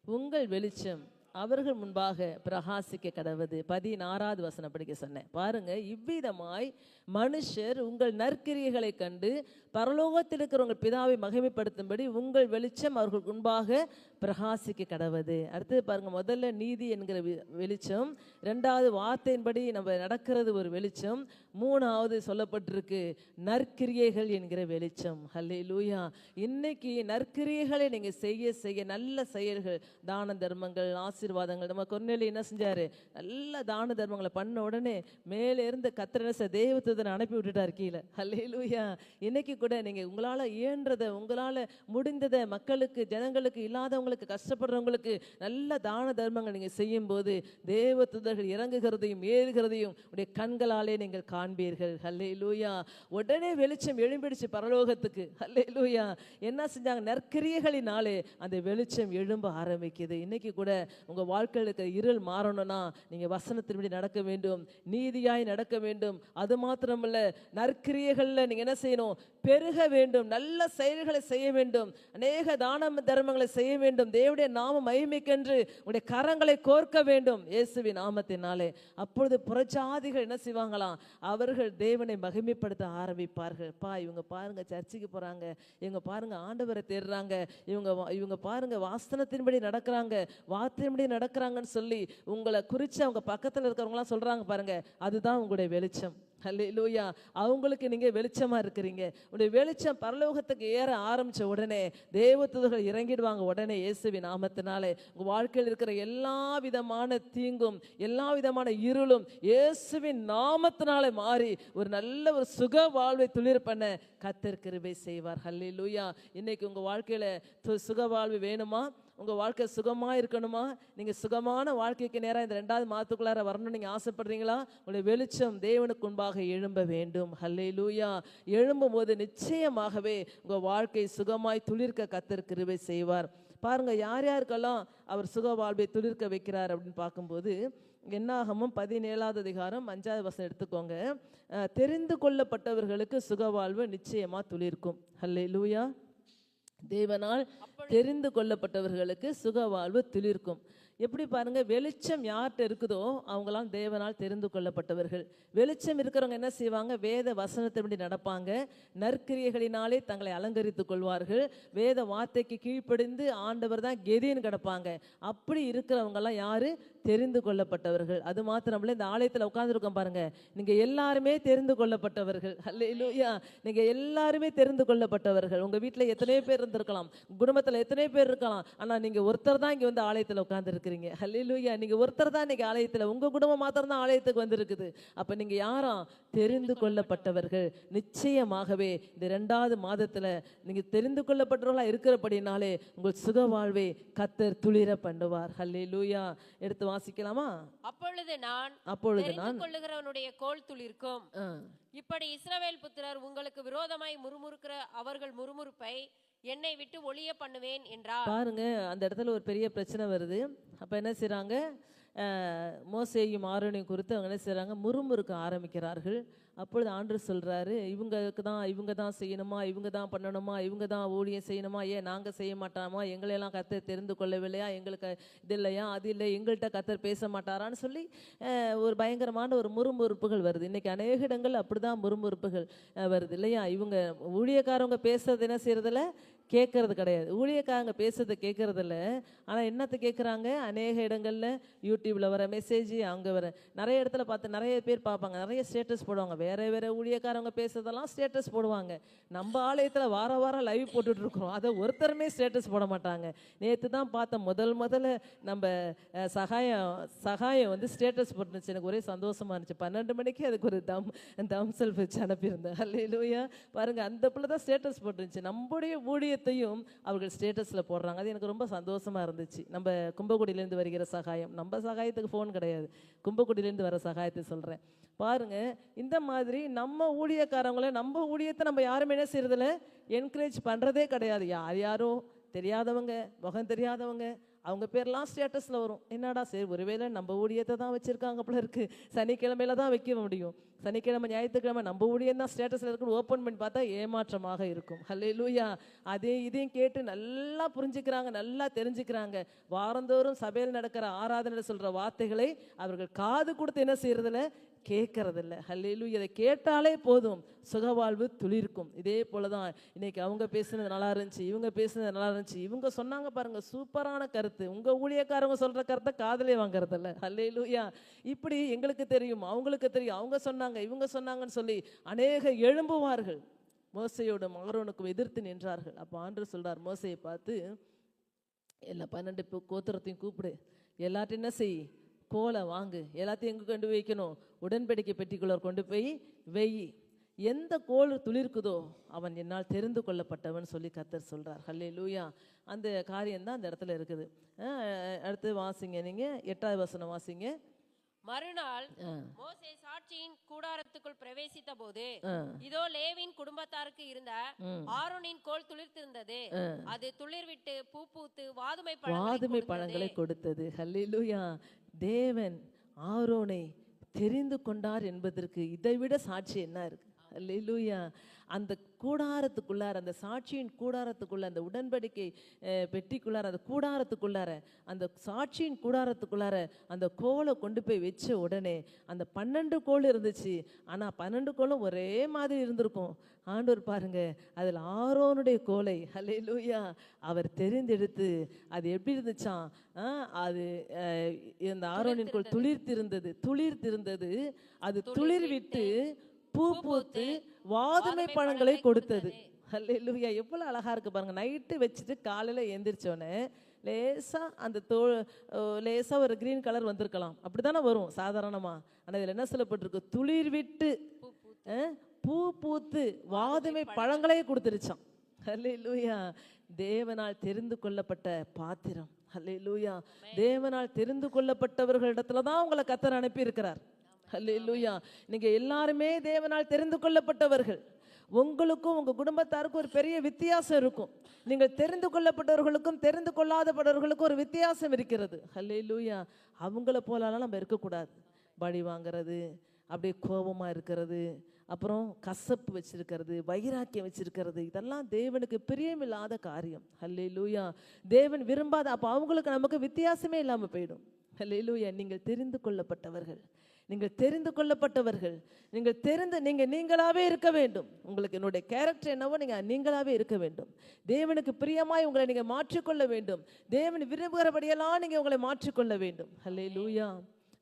Speaker 2: உங்கள் வெளிச்சம் அவர்கள் முன்பாக பிரகாசிக்க கடவது. 16வது வசனம் படிக்க சொன்னேன் பாருங்க. இவ்விதமாய் மனுஷர் உங்கள் நற்கிரியைகளை கண்டு பரலோகத்தில் இருக்கிற உங்கள் பிதாவை மகிமைப்படுத்தும்படி உங்கள் வெளிச்சம் அவர்கள் முன்பாக பிரகாசிக்க கடவது. அடுத்தது பாருங்க, முதல்ல நீதி என்கிற வெளிச்சம், 2வது வார்த்தையின்படி நம்ம நடக்கிறது ஒரு வெளிச்சம், 3வது சொல்லப்பட்டிருக்கு நற்கிரியைகள் என்கிற வெளிச்சம். ஹல்லேலூயா. இன்னைக்கு நற்கிரியைகளை நீங்க செய்ய செய்ய நல்ல செயல்கள், தான தர்மங்கள், ஆசீர்வாதங்கள். நம்ம கொர்நேலியு என்ன செஞ்சாரு? நல்ல தான தர்மங்களை பண்ண உடனே மேலே இருந்து கர்த்தர் தேவதூதனை அனுப்பி விட்டுட்டார் கீழே. ஹல்லேலூயா. இன்னைக்கு கூட நீங்க உங்களால இயன்றதை, உங்களால முடிந்ததை மக்களுக்கு, ஜனங்களுக்கு, இல்லாதவங்களுக்கு, கஷ்டப்படுறவங்களுக்கு நல்ல தான தர்மங்கள் நீங்க செய்யும் போது தேவதூதர்கள் இறங்குகிறதையும் ஏறுகிறதையும் உடைய கண்களாலே நீங்கள் காண்பீர்கள். ஹல்லேலூயா. உடனே வெளிச்சம் எழும்பிடுச்சு பரலோகத்துக்கு. ஹல்லேலூயா. என்ன செஞ்சாங்க? நற்கிரியைகளினாலே அந்த வெளிச்சம் எழும்ப ஆரம்பிக்குது. இன்னைக்கு கூட உங்க வாழ்க்கையில் இருக்கிற இருள் மாறணும்னா நீங்க வசனத்தின்படி நடக்க வேண்டும், நீதியாய் நடக்க வேண்டும். அது மாத்திரமல்ல, நற்கிரியைகள்ல நீங்க என்ன செய்யணும்? பெருக வேண்டும், நல்ல செயல்களை செய்ய வேண்டும், அநேக தான தர்மங்களை செய்ய வேண்டும், தேவனுடைய நாம மகிமைக்கென்று உடைய கரங்களை கோர்க்க வேண்டும் இயேசுவின் நாமத்தினாலே. அப்பொழுது புறஜாதிகள் என்ன செய்வாங்களாம்? அவர்கள் தேவனை மகிமைப்படுத்த ஆரம்பிப்பார்கள். இவங்க பாருங்க சர்ச்சுக்கு போறாங்க, இவங்க பாருங்க ஆண்டவரை தேடுறாங்க, இவங்க பாருங்க வாசனத்தின்படி நடக்கிறாங்க, வார்த்தையின்படி நடக்கிறாங்கன்னு சொல்லி உங்களை குறித்து அவங்க பக்கத்தில் இருக்கிறவங்களாம் சொல்றாங்க பாருங்க, அதுதான் உங்களுடைய வெளிச்சம். ஹல்லேலூயா. அவங்களுக்கு நீங்க வெளிச்சமா இருக்கிறீங்க. உங்களுடைய வெளிச்சம் பரலோகத்துக்கு ஏற ஆரம்பிச்ச உடனே தேவதூதர்கள் இறங்கிடுவாங்க. உடனே இயேசுவின் நாமத்தினாலே உங்க வாழ்க்கையில் இருக்கிற எல்லா விதமான தீங்கும், எல்லா விதமான இருளும் இயேசுவின் நாமத்தினாலே மாறி ஒரு நல்ல ஒரு சுக வாழ்வை துளிர் பண்ண கர்த்தர் கிருபை செய்வார். ஹல்லேலூயா. இன்னைக்கு உங்க வாழ்க்கையில சுக வாழ்வு வேணுமா? உங்க வாழ்க்கை சுகமா இருக்கணுமா? நீங்க சுகமான வாழ்க்கைக்கு நேரம் இந்த 2வது மாதத்துக்குள்ளார வரணும் நீங்க ஆசைப்படுறீங்களா? உங்களுடைய வெளிச்சம் தேவனுக்கு முன்பாக எழும்ப வேண்டும். ஹல்லேலூயா. எழும்பும் போது நிச்சயமாகவே உங்க வாழ்க்கை சுகமாய் துளிர்க்க கர்த்தர் கிருபை செய்வார். பாருங்க, யார் யாருக்கெல்லாம் அவர் சுக வாழ்வை துளிர்க்க வைக்கிறார் அப்படின்னு பார்க்கும்போது, என்னாகமம் 17வது அதிகாரம் 5வது வசனம் எடுத்துக்கோங்க. தெரிந்து கொள்ளப்பட்டவர்களுக்கு சுகவாழ்வு நிச்சயமா துளிர்க்கும். ஹல்லேலூயா. தேவனால் தெரிந்து கொள்ளப்பட்டவர்களுக்கு சுகவாழ்வு துளிர்க்கும். எப்படி பாருங்க, வெளிச்சம் யார்கிட்ட இருக்குதோ அவங்களாம் தேவனால் தெரிந்து கொள்ளப்பட்டவர்கள். வெளிச்சம் இருக்கிறவங்க என்ன செய்வாங்க? வேத வசனத்தின்படி நடப்பாங்க, நற்கிரியைகளினாலே தங்களை அலங்கரித்துக் கொள்வார்கள், வேத வார்த்தைக்கு கீழ்ப்படிந்து ஆண்டவர் தான் கெதின்னு கிடப்பாங்க. அப்படி இருக்கிறவங்கெல்லாம் யாரு? தெரிந்து கொள்ளப்பட்டவர்கள். அது மாத்திரமல்ல, இந்த ஆலயத்தில் உட்கார்ந்துருக்கோம் பாருங்க, நீங்க எல்லாருமே தெரிந்து கொள்ளப்பட்டவர்கள். அல்லேலூயா. நீங்க எல்லாருமே தெரிந்து கொள்ளப்பட்டவர்கள். உங்க வீட்டுல எத்தனையோ பேர் இருந்திருக்கலாம், குடும்பத்துல எத்தனையோ பேர் இருக்கலாம், ஆனா நீங்க ஒருத்தர் தான் இங்க வந்து ஆலயத்துல உட்கார்ந்து இருக்கிறீங்க. அல்லேலூயா. நீங்க ஒருத்தர் தான் இன்னைக்கு ஆலயத்துல, உங்க குடும்பம் மாத்திரம் தான் ஆலயத்துக்கு வந்திருக்குது. அப்ப நீங்க யாரா? தெரிந்து கொள்ளப்பட்டவர்கள். நிச்சயமாகவே இந்த 2வது மாதத்துல நீங்க தெரிந்து கொள்ளப்பட்டவர்களா இருக்கிறபடினாலே உங்கள் சுக வாழ்வை கர்த்தர் துளிர பண்ணுவார். அல்லேலூயா. எடுத்து வாசிக்கலாமா?
Speaker 3: அப்பொழுது நான்
Speaker 2: நான்
Speaker 3: கொள்ளுகிறவனுடைய கோல் துளிர்க்கும். இப்படி இஸ்ரவேல் புத்திரர் உங்களுக்கு விரோதமாய் முறுமுறுக்கிற அவர்கள் முறுமுறுப்பை என்னை விட்டு ஒளிய பண்ணுவேன் என்றார்.
Speaker 2: பாருங்க, அந்த இடத்துல ஒரு பெரிய பிரச்சனை வருது. அப்ப என்ன செய்றாங்க? மோசேயும் ஆரோனையும் குறித்து அவங்க என்ன செய்றாங்க? முறுமுறுக்க ஆரம்பிக்கிறார்கள். அப்பொழுது ஆண்டவர் சொல்றாரு, இவங்க தான் செய்யணுமா, இவங்க தான் பண்ணணுமா, இவங்க தான் ஊழியம் செய்யணுமா, ஏன் நாங்கள் செய்ய மாட்டாமா, எங்களையெல்லாம் கர்த்தர் தெரிந்து கொள்ளவில்லையா, எங்களுக்கு இது இல்லையா, அது இல்லை, எங்கள்கிட்ட கர்த்தர் பேச மாட்டாரான்னு சொல்லி ஒரு பயங்கரமான ஒரு முறுமுறுப்புகள் வருது. இன்னைக்கு அநேக இடங்கள் அப்படிதான் முறுமுறுப்புகள் வருது இல்லையா? இவங்க ஊழியக்காரவங்க பேசுறது என்ன செய்யறதில்ல? கேட்கறது கிடையாது. ஊழியக்காரங்க பேசுறதை கேட்கறதில்ல. ஆனால் என்னத்தை கேட்குறாங்க? அநேக இடங்களில் யூடியூப்ல வர மெசேஜ், அங்கே வர நிறைய இடத்துல பார்த்து நிறைய பேர் பார்ப்பாங்க, நிறைய ஸ்டேட்டஸ் போடுவாங்க, வேற ஊழியக்காரவங்க பேசுறதெல்லாம் ஸ்டேட்டஸ் போடுவாங்க. நம்ம ஆலயத்தில் வாரம் லைவ் போட்டுட்டு இருக்கிறோம், அதை ஒருத்தருமே ஸ்டேட்டஸ் போட மாட்டாங்க. நேற்று தான் பார்த்தேன், முதல்ல நம்ம சகாயம் வந்து ஸ்டேட்டஸ் போட்டுருந்துச்சு. எனக்கு ஒரே சந்தோஷமா இருந்துச்சு. 12 மணிக்கு அதுக்கு ஒரு தம் செல்ஃப் வச்சு அனுப்பியிருந்தேன். அல்லேலூயா. பாருங்க, அந்த பிள்ளை தான் ஸ்டேட்டஸ் போட்டுருந்துச்சு. நம்முடைய ஊழியத்தையும் அவர்கள் ஸ்டேட்டஸ்ல போடுறாங்க. அது எனக்கு ரொம்ப சந்தோஷமா இருந்துச்சு. நம்ம கும்பகுடியிலேருந்து வருகிற சகாயம், நம்ம சகாயத்துக்கு ஃபோன் கிடையாது, கும்பகுடியிலேருந்து வர சகாயத்தை சொல்றேன். பாருங்க, இந்த மாதிரி நம்ம ஊழியக்காரங்களை, நம்ம ஊழியத்தை நம்ம யாருமே என்ன செய்யறதில்ல? என்கரேஜ் பண்றதே கிடையாது. யாரோ தெரியாதவங்க, முகம் தெரியாதவங்க, அவங்க பேர்லாம் ஸ்டேட்டஸ்ல வரும். என்னடா சரி, ஒருவேளை நம்ம ஊழியத்தை தான் வச்சிருக்காங்க போல இருக்கு, சனிக்கிழமையில தான் வைக்க முடியும், சனிக்கிழமை ஞாயிற்றுக்கிழமை நம்ம ஊழியம் தான் ஸ்டேட்டஸ்ல இருக்குன்னு ஓப்பன் பண்ணி பார்த்தா ஏமாற்றமாக இருக்கும். அல்லேலூயா. இதையும் கேட்டு நல்லா புரிஞ்சுக்கிறாங்க, நல்லா தெரிஞ்சுக்கிறாங்க. வாரந்தோறும் சபையில் நடக்கிற ஆராதனை சொல்ற வார்த்தைகளை அவர்கள் காது கொடுத்து என்ன செய்யறதில்ல? கேட்கறதில்ல. அல்லேலூயா. இதை கேட்டாலே போதும், சுகவாழ்வு துளிர்க்கும். இதே போலதான் இன்னைக்கு அவங்க பேசுனது நல்லா இருந்துச்சு, இவங்க பேசுனது நல்லா இருந்துச்சு, இவங்க சொன்னாங்க பாருங்க சூப்பரான கருத்து, உங்க ஊழியக்காரங்க சொல்ற கருத்தை காதலே வாங்கறதில்ல. அல்லேலூயா. இப்படி எங்களுக்கு தெரியும், அவங்களுக்கு தெரியும், அவங்க சொன்னாங்க, இவங்க சொன்னாங்கன்னு சொல்லி அநேக எழும்புவார்கள். மோசையோடும் ஆரோனுக்கும் எதிர்த்து நின்றார்கள். அப்போ ஆண்டவர் சொல்றார் மோசையை பார்த்து, எல்லா 12 கோத்திரத்தையும் கூப்பிடு, எல்லாத்தையும் என்ன செய்? கோலை வாங்கு, எல்லாத்தையும் எங்கே கொண்டு வைக்கணும்? உடன்படிக்கை பெட்டிக்குள்ள கொண்டு போய் வெயி. எந்த கோல் துளிர்க்குதோ அவன் என்னால் தெரிந்து கொள்ளப்பட்டவன் சொல்லி கர்த்தர் சொல்றார். அல்லேலூயா. அந்த காரியம்தான் அந்த இடத்துல இருக்குது. அடுத்து வாசிங்க, நீங்க 8வது வசனம் வாசிங்க.
Speaker 3: மறுநாள் மோசே சாட்சியின் கூடாரத்துக்குள் பிரவேசித்த போது, இதோ லேவியின் குடும்பத்தாருக்கு இருந்த ஆரோனின் கோல் துளிர்த்திருந்தது. அது துளிர்விட்டு பூ பூத்து வாதுமை
Speaker 2: பழங்களை கொடுத்தது. அல்லேலூயா. தேவன் ஆரோனை தெரிந்து கொண்டார் என்பதற்கு இதைவிட சாட்சி என்ன இருக்கு? அல்லேலூயா. அந்த கூடாரத்துக்குள்ளார, அந்த சாட்சியின் கூடாரத்துக்குள்ள, அந்த உடன்படிக்கை பெட்டிக்குள்ளார, அந்த கூடாரத்துக்குள்ளார, அந்த சாட்சியின் கூடாரத்துக்குள்ளார அந்த கோலை கொண்டு போய் வச்ச உடனே அந்த 12 கோல் இருந்துச்சு. ஆனா 12 கோலும் ஒரே மாதிரி இருந்திருக்கும். ஆண்டவர் பாருங்க, அதில் ஆரோனுடைய கோலை, அல்லேலூயா, அவர் தெரிந்தெடுத்து அது எப்படி இருந்துச்சான்? அது இந்த ஆரோனின் கோல் துளிர்த்திருந்தது. அது துளிர் விட்டு பூ பூத்து வாதுமை பழங்களை கொடுத்தது. அல்லேலூயா. எவ்வளவு அழகா இருக்கு பாருங்க. நைட்டு வச்சுட்டு காலையில எந்திரிச்சோன்னே லேசா அந்த லேசா ஒரு கிரீன் கலர் வந்திருக்கலாம், அப்படித்தானே வரும் சாதாரணமா. ஆனா இதுல என்ன சொல்லப்பட்டிருக்கு? துளிர் விட்டு பூ பூத்து வாதுமை பழங்களே கொடுத்துருச்சான். அல்லேலூயா. தேவனால் தெரிந்து கொள்ளப்பட்ட பாத்திரம். அல்லேலூயா. தேவனால் தெரிந்து கொள்ளப்பட்டவர்களிடத்துலதான் உங்களை கர்த்தர் அனுப்பி இருக்கிறார். அல்லேலூயா. நீங்க எல்லாருமே தேவனால் தெரிந்து கொள்ளப்பட்டவர்கள். உங்களுக்கும் உங்க குடும்பத்தாருக்கும் ஒரு பெரிய வித்தியாசம் இருக்கும். நீங்கள் தெரிந்து கொள்ளப்பட்டவர்களுக்கும் தெரிந்து கொள்ளாதப்பட்டவர்களுக்கும் ஒரு வித்தியாசம் இருக்கிறது. அல்லேலூயா. அவங்கள போலாலாம் நம்ம இருக்கக்கூடாது. பழி வாங்கிறது, அப்படியே கோபமா இருக்கிறது, அப்புறம் கசப்பு வச்சிருக்கிறது, வைராக்கியம் வச்சிருக்கிறது, இதெல்லாம் தேவனுக்கு பிரியமில்லாத காரியம். ஹல்லேலூயா. தேவன் விரும்பாத. அப்போ அவங்களுக்கு நமக்கு வித்தியாசமே இல்லாமல் போயிடும். ஹல்லேலூயா. நீங்கள் தெரிந்து கொள்ளப்பட்டவர்கள், நீங்கள் தெரிந்து கொள்ளப்பட்டவர்கள், நீங்கள் நீங்களாவே இருக்க வேண்டும். உங்களுக்கு என்னுடைய கேரக்டர் என்னவோ நீங்களாவே இருக்க வேண்டும். தேவனுக்கு பிரியமாய் உங்களை நீங்கள் மாற்றிக்கொள்ள வேண்டும். தேவன் விரும்புகிறபடியெல்லாம் நீங்கள் உங்களை மாற்றிக்கொள்ள வேண்டும். ஹல்லேலூயா.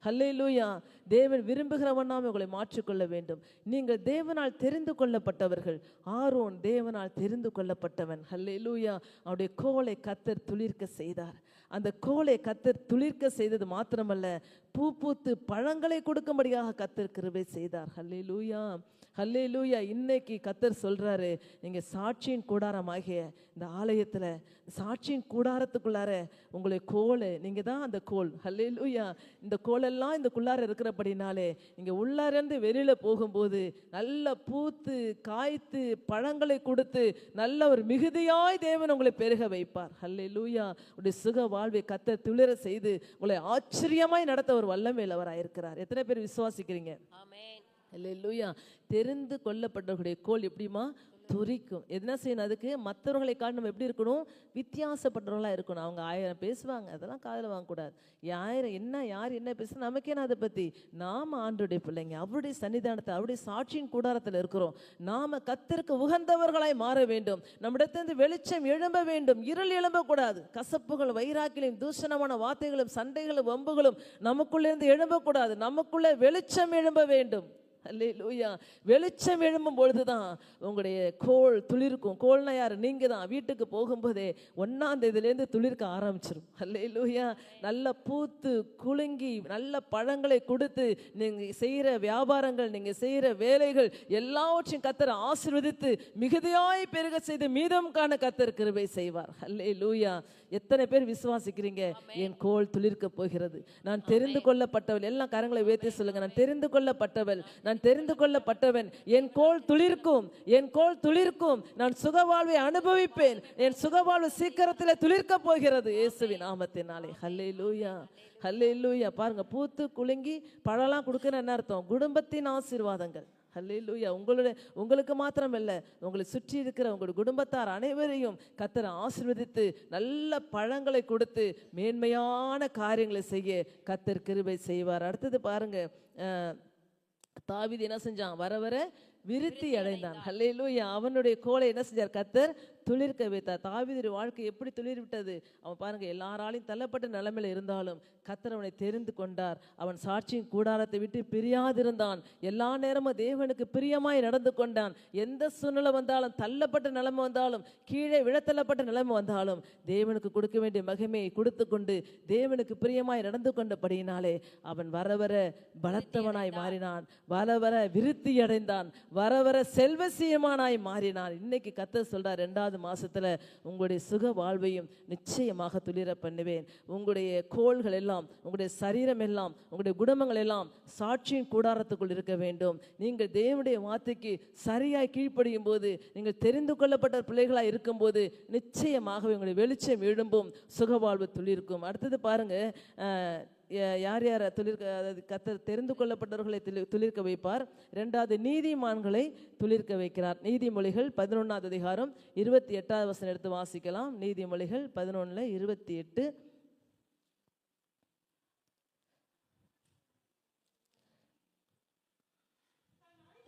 Speaker 2: ஹல்லேலூயா. தேவன் விரும்புகிறவனாக உங்களை மாற்றிக்கொள்ள வேண்டும். நீங்கள் தேவனால் தெரிந்து கொள்ளப்பட்டவர்கள். ஆரோன் தேவனால் தெரிந்து கொள்ளப்பட்டவன். ஹல்லேலூயா. அவருடைய கோலை கர்த்தர் துளிர்க்க செய்தார். அந்த கோலை கர்த்தர் துளிர்க்க செய்தது மாத்திரமல்ல, பூ பூத்து பழங்களை கொடுக்கும்படியாக கர்த்தர் கிருபை செய்தார். ஹல்லேலூயா. ஹல்லேலூயா. இன்னைக்கு கர்த்தர் சொல்றாரு, நீங்க சாட்சியின் கூடாரமாகிய இந்த ஆலயத்துல, சாட்சியின் கூடாரத்துக்குள்ளார உங்களை கோலை, நீங்க தான் அந்த கோல். ஹல்லேலூயா. இந்த கோலெல்லாம் இந்த குள்ளார இருக்கிறபடினாலே நீங்க உள்ளாரந்து வெளியில போகும்போது நல்ல பூத்து காய்த்து பழங்களை கொடுத்து நல்ல ஒரு மிகுதியாய் தேவன் உங்களை பெருக வைப்பார். ஹல்லேலூயா. உடைய சுக வாழ்வை கர்த்தர் துளிர செய்து உங்களை ஆச்சரியமாய் நடத்த ஒரு வல்லமையுள்ளவராயிருக்கிறார். எத்தனை பேர் விசுவாசிக்கிறீங்க?
Speaker 3: ஆமென்.
Speaker 2: அல்லேலூயா. தெரிந்து கொள்ளப்பட்டவர்களுடைய கோல் எப்படிமா துரிக்கும். என்ன செய்யணும்? அதுக்கு மற்றவர்களை காட்டு நம்ம எப்படி இருக்கணும்? வித்தியாசப்பட்டவர்களாக இருக்கணும். அவங்க 1000 பேசுவாங்க, அதெல்லாம் காதில் வாங்கக்கூடாது. யார் என்ன பேசுனா நமக்கே நான் அதை பற்றி. நாம் ஆண்டவருடைய பிள்ளைங்க, அவருடைய சன்னிதானத்தை, அவருடைய சாட்சியின் கூடாரத்தில் இருக்கிறோம். நாம கர்த்தருக்கு உகந்தவர்களாய் மாற வேண்டும். நம்மிடத்திலிருந்து வெளிச்சம் எழும்ப வேண்டும், இருள் எழும்பக்கூடாது. கசப்புகள், வைராக்கியம், தூஷணமான வார்த்தைகளும் சண்டைகளும் வம்புகளும் நமக்குள்ளேருந்து எழும்பக்கூடாது. நமக்குள்ளே வெளிச்சம் எழும்ப வேண்டும். அல்லேலூயா. வெளிச்சம் எழும்பும் பொழுதுதான் உங்களுடைய கோல் துளிர்க்கும். கோல்னா யார்? நீங்க தான். வீட்டுக்கு போகும்போதே 1ஆம் தேதியிலேருந்து துளிர்க்க ஆரம்பிச்சிடும். அல்லேலூயா. நல்ல பூத்து குலுங்கி நல்ல பழங்களை கொடுத்து நீங்க செய்கிற வியாபாரங்கள், நீங்க செய்கிற வேலைகள் எல்லாவற்றையும் கர்த்தர் ஆசீர்வதித்து மிகுதியாய் பெருக செய்து மீதம் காண கர்த்தர் கிருபை செய்வார். அல்லேலூயா. எத்தனை பேர் விசுவாசிக்கிறீங்க? என் கோல் துளிர்க்க போகிறது. நான் தெரிந்து கொள்ளப்பட்டவள். எல்லாம் கரங்களை உயர்த்தி சொல்லுங்க. நான் தெரிந்து கொள்ளப்பட்டவள், நான் தெரிந்து கொள்ளப்பட்டவன். என் கோல் துளிர்க்கும், என் கோல் துளிர்க்கும். நான் சுகவாழ்வை அனுபவிப்பேன். என் சுகவாழ்வு சீக்கிரத்தில் துளிர்க்க போகிறது இயேசுவின் நாமத்தினாலே. ஹல்லேலூயா. ஹல்லேலூயா. பாருங்க, பூத்து குலுங்கி பழலாம் கொடுக்குற என்ன அர்த்தம்? குடும்பத்தின் ஆசீர்வாதங்கள். ஹல்லேலூயா. உங்களுக்கு மாத்திரமல்ல, உங்களை சுற்றி இருக்கிற உங்களுடைய குடும்பத்தார் அனைவரையும் கர்த்தர் ஆசீர்வதித்து நல்ல பழங்களை கொடுத்து மேன்மையான காரியங்களை செய்ய கர்த்தர் கிருபை செய்வார். அடுத்தது பாருங்க, தாவீது என்ன செஞ்சான்? வர வர விருத்தி அடைந்தான். ஹல்லேலூயா. அவனுடைய கோலை என்ன செஞ்சார்? கர்த்தர் துளிர்க்க வைத்தார். தாவீதுடைய வாழ்க்கை எப்படி துளிர் விட்டது? அவன் பாருங்க, எல்லாராலையும் தள்ளப்பட்ட நிலைமையில இருந்தாலும் கர்த்தர் அவனை தெரிந்து கொண்டார். அவன் சாட்சியின் கூடாரத்தை விட்டு பிரியாதிருந்தான். எல்லா நேரமும் தேவனுக்கு பிரியமாய் நடந்து கொண்டான். எந்த சூழ்நிலை வந்தாலும், தள்ளப்பட்ட நிலைமை வந்தாலும், கீழே விழத்தள்ளப்பட்ட நிலைமை வந்தாலும் தேவனுக்கு கொடுக்க வேண்டிய மகிமையை கொடுத்து கொண்டு தேவனுக்கு பிரியமாய் நடந்து கொண்டபடியினாலே அவன் வர வர பலத்தவனாய் மாறினான். வர வர விருத்தி அடைந்தான். வர வர செல்வசியமானாய் மாறினான். இன்னைக்கு கர்த்தர் சொல்றார், 2வது மாசத்துல உங்களுடைய சுக வாழ்வையும் நிச்சயமாக துளிர பண்ணுவேன். உங்களுடைய கோள்கள் எல்லாம், உங்களுடைய சரீரம் எல்லாம், உங்களுடைய குடும்பங்கள் எல்லாம் சாட்சியின் கூடாரத்துக்குள் இருக்க வேண்டும். நீங்கள் தேவனுடைய வார்த்தைக்கு சரியாய் கீழ்ப்படியும் போது, நீங்கள் தெரிந்து கொள்ளப்பட்ட பிள்ளைகளாய் இருக்கும்போது நிச்சயமாக உங்களுடைய வெளிச்சம் எழும்பும், சுகவாழ்வு துளிர்க்கும். அடுத்தது பாருங்க, யார் யார் கர்த்தர் தெரிந்து கொள்ளப்பட்டவர்களை துளிர்க்க வைப்பார். 2வது நீதிமான்களை துளிர்க்க வைக்கிறார். நீதிமொழிகள் 11ஆம் அதிகாரம் 28வது வசனம் எடுத்து வாசிக்கலாம். நீதிமொழிகள் 11:28.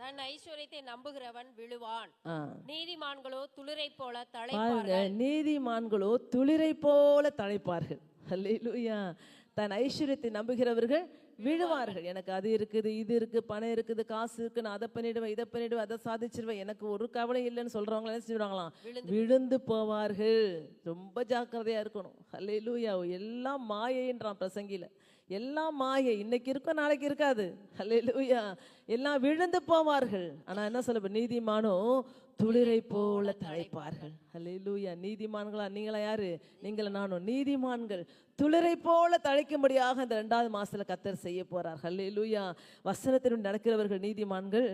Speaker 3: தன் ஐஸ்வர்யத்தை நம்புகிறவன் விழுவான், நீதிமான்களோ துளிரை போல
Speaker 2: பாருங்க,
Speaker 3: தழைப்பார்கள்.
Speaker 2: நீதிமான்களோ துளிரை போல தழைப்பார்கள். அல்லேலூயா. தன் ஐஸ்வர்யத்தை நம்புகிறவர்கள் விழுவார்கள். எனக்கு அது இருக்குது, இது இருக்கு, பணம் இருக்குது, காசு இருக்கு, நான் அதை பண்ணிடுவேன், இதை பண்ணிடுவேன், அதை சாதிச்சிருவேன், எனக்கு ஒரு கவலை இல்லைன்னு சொல்றவங்க என்ன செய்வாங்களாம்? விழுந்து போவார்கள். ரொம்ப ஜாக்கிரதையா இருக்கணும். அல்லேலூயா. எல்லாம் மாயைன்றான் பிரசங்கில. எல்லாம் மாயை. இன்னைக்கு இருக்கும், நாளைக்கு இருக்காது. அல்லேலூயா. எல்லாம் விழுந்து போவார்கள். ஆனா என்ன சொல்ல, நீதிமானோ துளிரை போல தழைப்பார்கள். அல்லேலூயா. நீதிமான்களா நீங்களா? யாரு? நீங்கள நானும் நீதிமான்கள். துளிரை போல தழைக்கும்படியாக இந்த 2வது மாசத்துல கர்த்தர் செய்ய போறார். அல்லேலூயா. வசனத்தினுடன் நடக்கிறவர்கள் நீதிமான்கள்.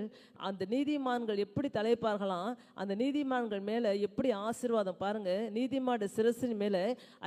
Speaker 2: அந்த நீதிமான்கள் எப்படி தழைப்பார்களாம்? அந்த நீதிமான்கள் மேல எப்படி ஆசீர்வாதம் பாருங்க. நீதிமானுடைய சிரசின் மேல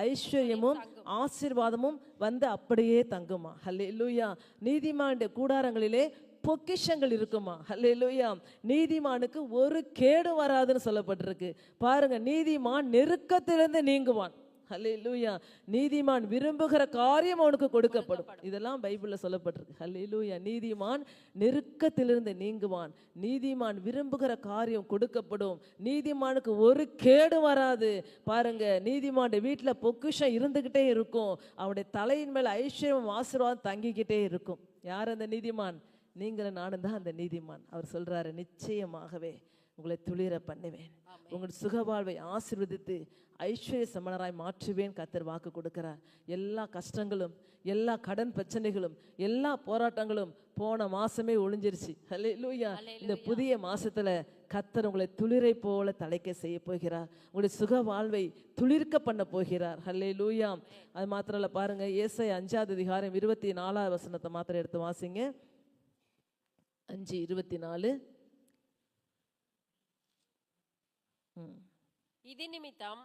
Speaker 2: ஐஸ்வர்யமும் ஆசீர்வாதமும் வந்து அப்படியே தங்குமா. அல்லேலூயா. நீதிமானுடைய கூடாரங்களிலே பொக்கிஷங்கள் இருக்குமா. ஹல்லேலூயா. நீதிமானுக்கு ஒரு கேடு வராதுன்னு சொல்லப்பட்டிருக்கு. பாருங்க, நீதிமான் நெருக்கத்திலிருந்து நீங்குவான். ஹல்லேலூயா. நீதிமான் விரும்புகிற காரியம் அவனுக்கு கொடுக்கப்படும். இதெல்லாம் பைபிள்ல சொல்லப்பட்டிருக்கு. ஹல்லேலூயா. நீதிமான் நெருக்கத்திலிருந்து நீங்குவான். நீதிமான் விரும்புகிற காரியம் கொடுக்கப்படும். நீதிமானுக்கு ஒரு கேடு வராது. பாருங்க, நீதிமானுடைய வீட்டுல பொக்கிஷம் இருந்துகிட்டே இருக்கும். அவனுடைய தலையின் மேல ஐஸ்வர்யம் ஆசீர்வாதம் தங்கிக்கிட்டே இருக்கும். யார் அந்த நீதிமான்? நீங்கள நானும் தான் அந்த நீதிமான். அவர் சொல்றாரு, நிச்சயமாகவே உங்களை துளிர பண்ணுவேன், உங்கள் சுகவாழ்வை ஆசீர்வதித்து ஐஸ்வர்ய சமணராய் மாற்றுவேன். கர்த்தர் வாக்கு கொடுக்கிறார். எல்லா கஷ்டங்களும், எல்லா கடன் பிரச்சனைகளும், எல்லா போராட்டங்களும் போன மாசமே ஒழிஞ்சிருச்சு. ஹல்லேலூயா. இந்த புதிய மாசத்துல கர்த்தர் உங்களை துளிரை போல தலைக்க செய்ய போகிறார். உங்களுடைய சுக வாழ்வை துளிர்க்க பண்ண போகிறார். ஹல்லேலூயா. அது மாத்திரம் இல்ல, பாருங்க, ஏசாயா 5ஆம் அதிகாரம் 24ஆம் வசனத்தை மாத்திரம் எடுத்து வாசிங்க. 5:24.
Speaker 3: இது நிமித்தம்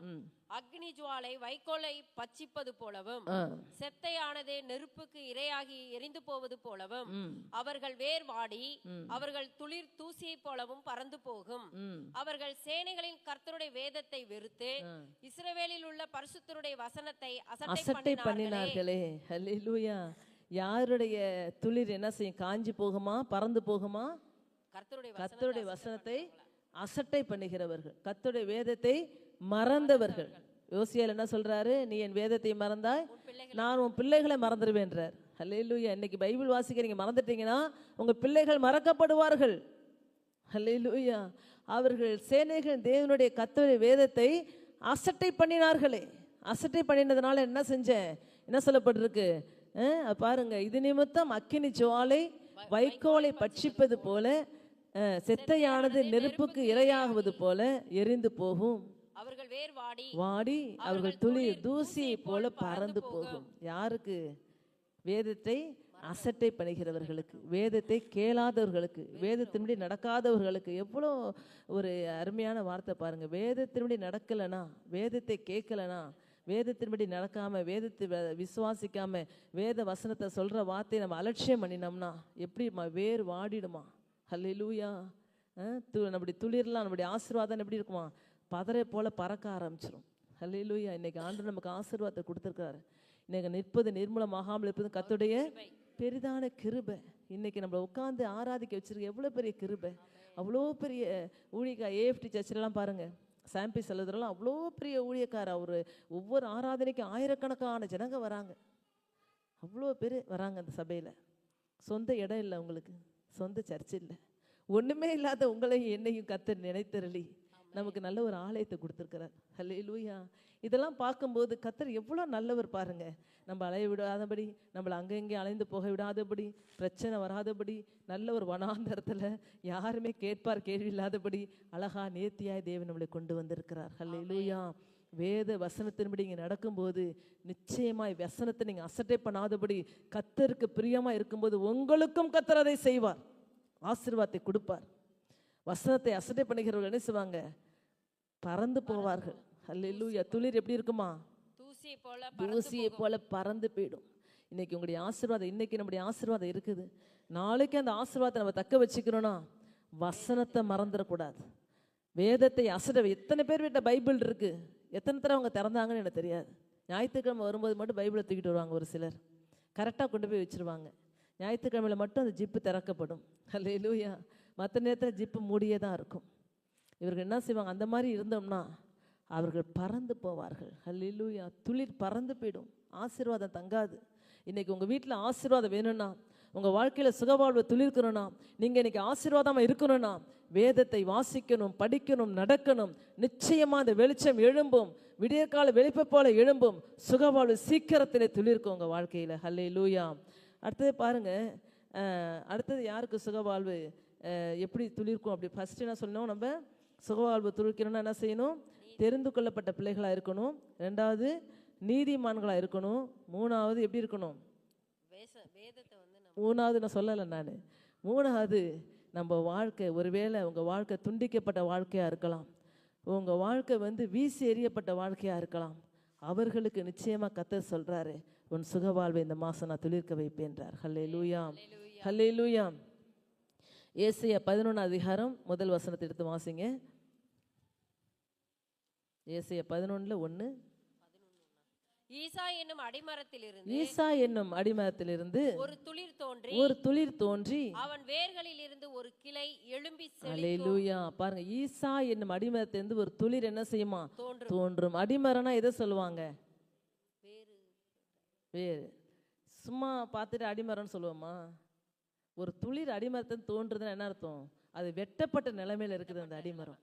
Speaker 3: அக்னி ஜுவாலை வைக்கோலை பட்சிப்பது போலவும் செத்தையானது நெருப்புக்கு இரையாகி எரிந்து போவது போலவும் அவர்கள் வேர் வாடி அவர்கள் துளிர் தூசியை போலவும் பறந்து போகும். அவர்கள் சேனைகளின் கர்த்தருடைய வேதத்தை வெறுத்து இஸ்ரவேலில் உள்ள பரிசுத்தருடைய வசனத்தை
Speaker 2: அசட்டை பண்ணினார்களே. ஹல்லேலூயா. யாருடைய துளிர் என்ன செய்யும்? காஞ்சி போகுமா? பறந்து போகுமா? கர்த்தருடைய வசனத்தை அசட்டை பண்ணுகிறவர்கள், கர்த்தருடைய வேதத்தை மறந்தவர்கள். யோசியால் என்ன சொல்றாரு? நீ என் வேதத்தை மறந்தாய், நான் உன் பிள்ளைகளை மறந்துடுவேன்றார். ஹல்லேலூயா. இன்னைக்கு பைபிள் வாசிக்கிறீங்க, மறந்துட்டீங்கன்னா உங்க பிள்ளைகள் மறக்கப்படுவார்கள். ஹல்லேலூயா. அவர்கள் சேனைகள் தேவனுடைய கர்த்தருடைய வேதத்தை அசட்டை பண்ணினார்களே. அசட்டை பண்ணினதுனால என்ன செஞ்சேன்? என்ன சொல்லப்பட்டிருக்கு பாருங்க, இது நிமித்தம் அக்கினி ஜுவாலை வைக்கோலை பட்சிப்பது போல செத்தையானது நெருப்புக்கு இரையாகுவது போல எரிந்து போகும்.
Speaker 3: அவர்கள் வேர்
Speaker 2: வாடி அவர்கள் துளிர் தூசியை போல பறந்து போகும். யாருக்கு? வேதத்தை அசட்டை பண்ணுகிறவர்களுக்கு, வேதத்தை கேளாதவர்களுக்கு, வேதத்தின்படி நடக்காதவர்களுக்கு. எவ்வளோ ஒரு அருமையான வார்த்தை பாருங்க. வேதத்தின்படி நடக்கலைனா, வேதத்தை கேட்கலனா, வேதத்தின்படி நடக்காம, வேதத்தை விசுவாசிக்காம, வேத வசனத்தை சொல்ற வார்த்தையை நம்ம அலட்சியம் பண்ணினோம்னா எப்படி வேர் வாடிடுமா? ஹல்லேலூயா. நம்முடைய துளிர்லாம், நம்முடைய ஆசீர்வாதம் எப்படி இருக்குமா? பதரை போல பறக்க ஆரம்பிச்சிடும். ஹல்லேலூயா. இன்னைக்கு ஆண்டவர் நமக்கு ஆசீர்வாதத்தை கொடுத்துருக்காரு. இன்னைக்கு நிற்பது நிர்மூலமாகாமல் இருப்பது கர்த்தருடைய பெரிதான கிருபை. இன்னைக்கு நம்மளை உட்காந்து ஆராதிக்க வச்சிருக்க எவ்வளோ பெரிய கிருபை. அவ்வளோ பெரிய ஊழியக்கா ஏஎஃப்டி சர்ச்சிலலாம் பாருங்க, சாம்பி செல்லுதெல்லாம் அவ்வளோ பெரிய ஊழியக்கார. அவர் ஒவ்வொரு ஆராதனைக்கும் ஆயிரக்கணக்கான ஜனங்க வராங்க. அவ்வளோ பேர் வராங்க அந்த சபையில். சொந்த இடம் இல்லை உங்களுக்கு, சொந்த சர்ச் இல்லை, ஒன்றுமே இல்லாத உங்களையும் என்னையும் கர்த்தர் நினைத்தருளி நமக்கு நல்ல ஒரு ஆலயத்தை கொடுத்துருக்கிறார். ஹல்லேலூயா. இதெல்லாம் பார்க்கும்போது கர்த்தர் எவ்வளோ நல்லவர் பாருங்க. நம்ம அலைய விடாதபடி, நம்மளை அங்கங்கே அலைந்து போக விடாதபடி, பிரச்சனை வராதபடி, நல்ல ஒரு வனாந்தரத்தில் யாருமே கேட்பார் கேள்வி இல்லாதபடி அழகா நேர்த்தியாய் தேவன் நம்மளை கொண்டு வந்திருக்கிறார். ஹல்லேலூயா. வேத வசனத்தின்படி இங்கே நடக்கும்போது நிச்சயமாய் வசனத்தை நீங்கள் அசட்டை பண்ணாதபடி கர்த்தருக்கு பிரியமாக இருக்கும்போது உங்களுக்கும் கர்த்தர் அதை செய்வார், ஆசீர்வாதத்தை கொடுப்பார். வசனத்தை அசட்டை பண்ணுகிறவர்கள் என்ன செய்வாங்க? பறந்து போவார்கள். ஹல்லேலூயா. துளிர் எப்படி இருக்குமா? தூசியை போல பறந்து போயிடும். இன்னைக்கு உங்களுடைய ஆசீர்வாதம், இன்னைக்கு நம்முடைய ஆசீர்வாதம் இருக்குது. நாளைக்கு அந்த ஆசீர்வாதத்தை நம்ம தக்க வச்சுக்கணும்னா வசனத்தை மறந்துடக்கூடாது. வேதத்தை அசட்டை. எத்தனை பேர் வீட்டில் பைபிள் இருக்கு, எத்தனை தடவை அவங்க திறந்தாங்கன்னு எனக்கு தெரியாது. ஞாயிற்றுக்கிழமை வரும்போது மட்டும் பைபிளை தூக்கிட்டு வருவாங்க. ஒரு சிலர் கரெக்டாக கொண்டு போய் வச்சிருவாங்க. ஞாயிற்றுக்கிழமையில் மட்டும் அந்த ஜிப்பு திறக்கப்படும். ஹல்லேலூயா. மற்ற நேரத்தில் ஜிப்பு மூடியே தான் இருக்கும். இவர்கள் என்ன செய்வாங்க? அந்த மாதிரி இருந்தோம்னா அவர்கள் பறந்து போவார்கள். ஹல்லேலூயா. துளிர் பறந்து போயிடும், ஆசீர்வாதம் தங்காது. இன்னைக்கு உங்கள் வீட்டில் ஆசீர்வாதம் வேணும்னா, உங்கள் வாழ்க்கையில் சுகவாழ்வை துளிர்க்கணும்னா, நீங்கள் இன்னைக்கு ஆசீர்வாதமாக இருக்கணும்னா வேதத்தை வாசிக்கணும், படிக்கணும், நடக்கணும். நிச்சயமாக அந்த வெளிச்சம் எழும்பும், விடியற்கால வெளிப்பை போல எழும்பும். சுகவாழ்வு சீக்கிரத்திலே துளிர்க்கும் உங்கள் வாழ்க்கையில். ஹல்லேலூயா. அடுத்தது பாருங்க, அடுத்தது யாருக்கு சுகவாழ்வு எப்படி துளிர்க்கும்? அப்படி ஃபர்ஸ்ட் என்ன சொல்லணும்? நம்ம சுகவாழ்வு துளிர்க்கணும்னா என்ன செய்யணும்? தெரிந்து கொள்ளப்பட்ட பிள்ளைகளாக இருக்கணும். ரெண்டாவது நீதிமான்களாக இருக்கணும். மூணாவது எப்படி இருக்கணும்? மூணாவது நான் சொல்லலை நான். மூணாவது நம்ம வாழ்க்கை, ஒருவேளை உங்கள் வாழ்க்கை துண்டிக்கப்பட்ட வாழ்க்கையாக இருக்கலாம், உங்கள் வாழ்க்கை வீசி எறியப்பட்ட வாழ்க்கையாக இருக்கலாம். அவர்களுக்கு நிச்சயமாக கர்த்தர் சொல்கிறாரு, உன் சுகவாழ்வை இந்த மாதம் நான் துளிர்க்க வைப்பேன்றார். ஹல்லேலூயா. ஹல்லேலூயா. ஏசாயா 11 அதிகாரம் முதல் வசனத்தை எடுத்து வாசிங்க. ஏசாயா 11:1.
Speaker 3: ஈசா என்னும் அடிமரத்திலிருந்து
Speaker 2: ஈசா என்னும் அடிமரத்திலிருந்து
Speaker 3: ஒரு துளிர்
Speaker 2: தோன்றி
Speaker 3: அவன் வேர்களில் இருந்து ஒரு கிளை எழும்பி
Speaker 2: அல்லேலூயா. பாருங்க, ஈசா என்னும் அடிமரத்திலிருந்து ஒரு துளிர் என்ன செய்யுமா? தோன்றும். அடிமரம்னா எதை சொல்லுவாங்க? வேறு. சும்மா பார்த்துட்டு அடிமரம்னு சொல்லுவோமா? ஒரு துளிர் அடிமரத்தை தோன்றுதுன்னா என்ன அர்த்தம்? அது வெட்டப்பட்ட நிலைமையில இருக்குது அந்த அடிமரம்.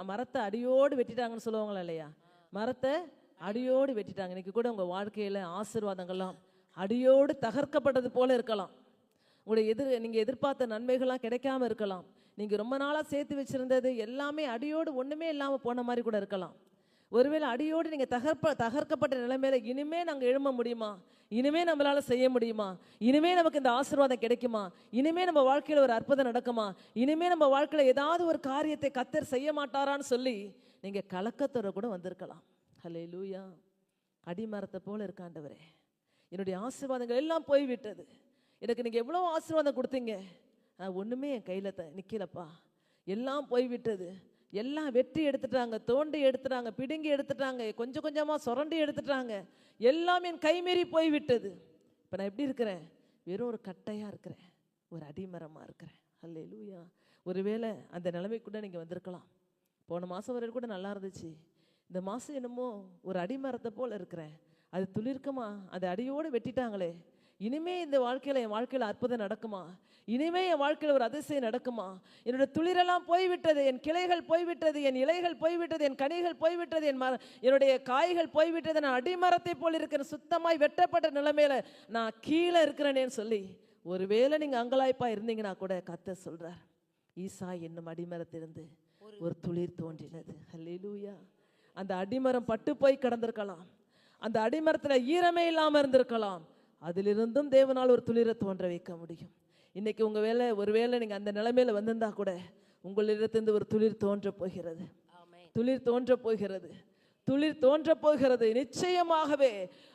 Speaker 2: மரத்தை அடியோடு வெட்டிட்டாங்கன்னு சொல்லுவாங்களா இல்லையா? மரத்தை அடியோடு வெட்டிட்டாங்க. இன்னைக்கு கூட உங்கள் வாழ்க்கையில் ஆசீர்வாதங்கள்லாம் அடியோடு தகர்க்கப்பட்டது போல இருக்கலாம். உங்களுடைய நீங்கள் எதிர்பார்த்த நன்மைகள்லாம் கிடைக்காம இருக்கலாம். நீங்கள் ரொம்ப நாளாக சேர்த்து வச்சுருந்தது எல்லாமே அடியோடு ஒன்றுமே இல்லாமல் போன மாதிரி கூட இருக்கலாம். ஒருவேளை அடியோடு நீங்கள் தகர்க்கப்பட்ட நிலைமையில இனிமே நாங்கள் எழும்ப முடியுமா? இனிமே நம்மளால செய்ய முடியுமா? இனிமே நமக்கு இந்த ஆசீர்வாதம் கிடைக்குமா? இனிமே நம்ம வாழ்க்கையில் ஒரு அற்புதம் நடக்குமா? இனிமே நம்ம வாழ்க்கையில் ஏதாவது ஒரு காரியத்தை கர்த்தர் செய்ய மாட்டாரான்னு சொல்லி நீங்கள் கலக்கத்தோட கூட வந்திருக்கலாம். ஹல்லேலூயா. அடிமரத்தை போல இருக்க ஆண்டவரே, என்னுடைய ஆசீர்வாதங்கள் எல்லாம் போய்விட்டது. எனக்கு நீங்கள் எவ்வளோ ஆசீர்வாதம் கொடுத்தீங்க, ஒன்றுமே என் கையில் நிற்கலப்பா. எல்லாம் போய்விட்டது. எல்லாம் வெட்டி எடுத்துட்டாங்க, தோண்டி எடுத்துட்டாங்க, பிடுங்கி எடுத்துட்டாங்க, கொஞ்சம் கொஞ்சமாக சுரண்டி எடுத்துட்டாங்க. எல்லாம் என் கைமீறி போய்விட்டது. இப்போ நான் எப்படி இருக்கிறேன்? வெறும் ஒரு கட்டையாக இருக்கிறேன், ஒரு அடிமரமாக இருக்கிறேன். ஹல்லேலூயா. ஒருவேளை அந்த நிலைமைக்கூட நீங்கள் வந்திருக்கலாம். போன மாதம் வரைக்கும் கூட நல்லா இருந்துச்சு, இந்த மாதம் என்னமோ ஒரு அடிமரத்தை போல் இருக்கிறேன். அது துளிர்க்குமா? அது அடியோடு வெட்டிட்டாங்களே, இனிமே இந்த வாழ்க்கையில் என் வாழ்க்கையில் அற்புதம் நடக்குமா? இனிமே என் வாழ்க்கையில் ஒரு அதிசயம் நடக்குமா? என்னுடைய துளிரெல்லாம் போய்விட்டது, என் கிளைகள் போய்விட்டது, என் இலைகள் போய்விட்டது, என் கனிகள் போய்விட்டது, என்னுடைய காய்கள் போய்விட்டது. நான் அடிமரத்தை போல் இருக்கிறேன், சுத்தமாய் வெட்டப்பட்ட நிலைமையில நான் கீழே இருக்கிறேனேன்னு சொல்லி ஒருவேளை நீங்கள் அங்கலாய்ப்பா இருந்தீங்கன்னா கூட கர்த்தர் சொல்றார், ஈசா என்னும் அடிமரத்திலிருந்து ஒரு துளிர் தோன்றினது. ஹல்லேலூயா. அந்த அடிமரம் பட்டு போய் கிடந்திருக்கலாம், அந்த அடிமரத்தில் ஈரமே இல்லாமல் இருந்திருக்கலாம். அதிலிருந்தும் தேவனால் ஒரு துளிரை தோன்ற வைக்க முடியும். இன்னைக்கு உங்கள் ஒருவேளை நீங்கள் அந்த நிலைமையில வந்திருந்தா கூட உங்களிடத்திலிருந்து ஒரு துளிர் தோன்ற போகிறது. துளிர் தோன்ற போகிறது, துளிர் தோன்ற போகிறது. நிச்சயமாகவே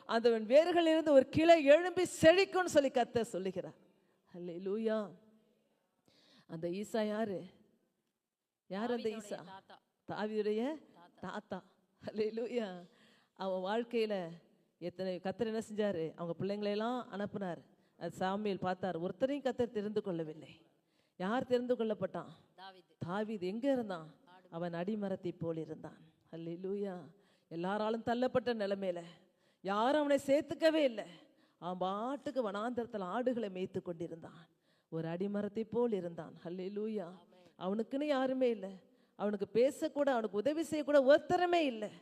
Speaker 2: அந்த வேர்களிலிருந்து ஒரு கிளை எழும்பி செழிக்கும்னு சொல்லி கர்த்தர் சொல்லுகிறார். ஹல்லேலூயா. அந்த ஈசா யாரு? யார் அந்த ஈசா? தாவீதுடைய தாத்தா. ஹல்லேலூயா. அவன் வாழ்க்கையில கர்த்தர் என்ன செஞ்சாரு? அவங்க பிள்ளைங்களையெல்லாம் அனுப்புனார். அது சாமுவேல் பார்த்தார், ஒருத்தரையும் கர்த்தர் தெரிந்து கொள்ளவில்லை. யார் தெரிந்து கொள்ளப்பட்டான்? தாவீது. எங்க இருந்தான்? அவன் அடிமரத்தை போல் இருந்தான். ஹல்லேலூயா. எல்லாராலும் தள்ளப்பட்ட நிலைமையில யாரும் அவனை சேர்த்துக்கவே இல்லை. அவன் பாட்டுக்கு வனாந்தரத்தில் ஆடுகளை மேய்த்து கொண்டிருந்தான். ஒரு அடிமரத்தை போல் இருந்தான். ஹல்லேலூயா. அவனுக்குன்னு யாருமே இல்லை, அவனுக்கு பேசக்கூட, அவனுக்கு உதவி செய்யக்கூட ஒருத்தரமே இல்லை.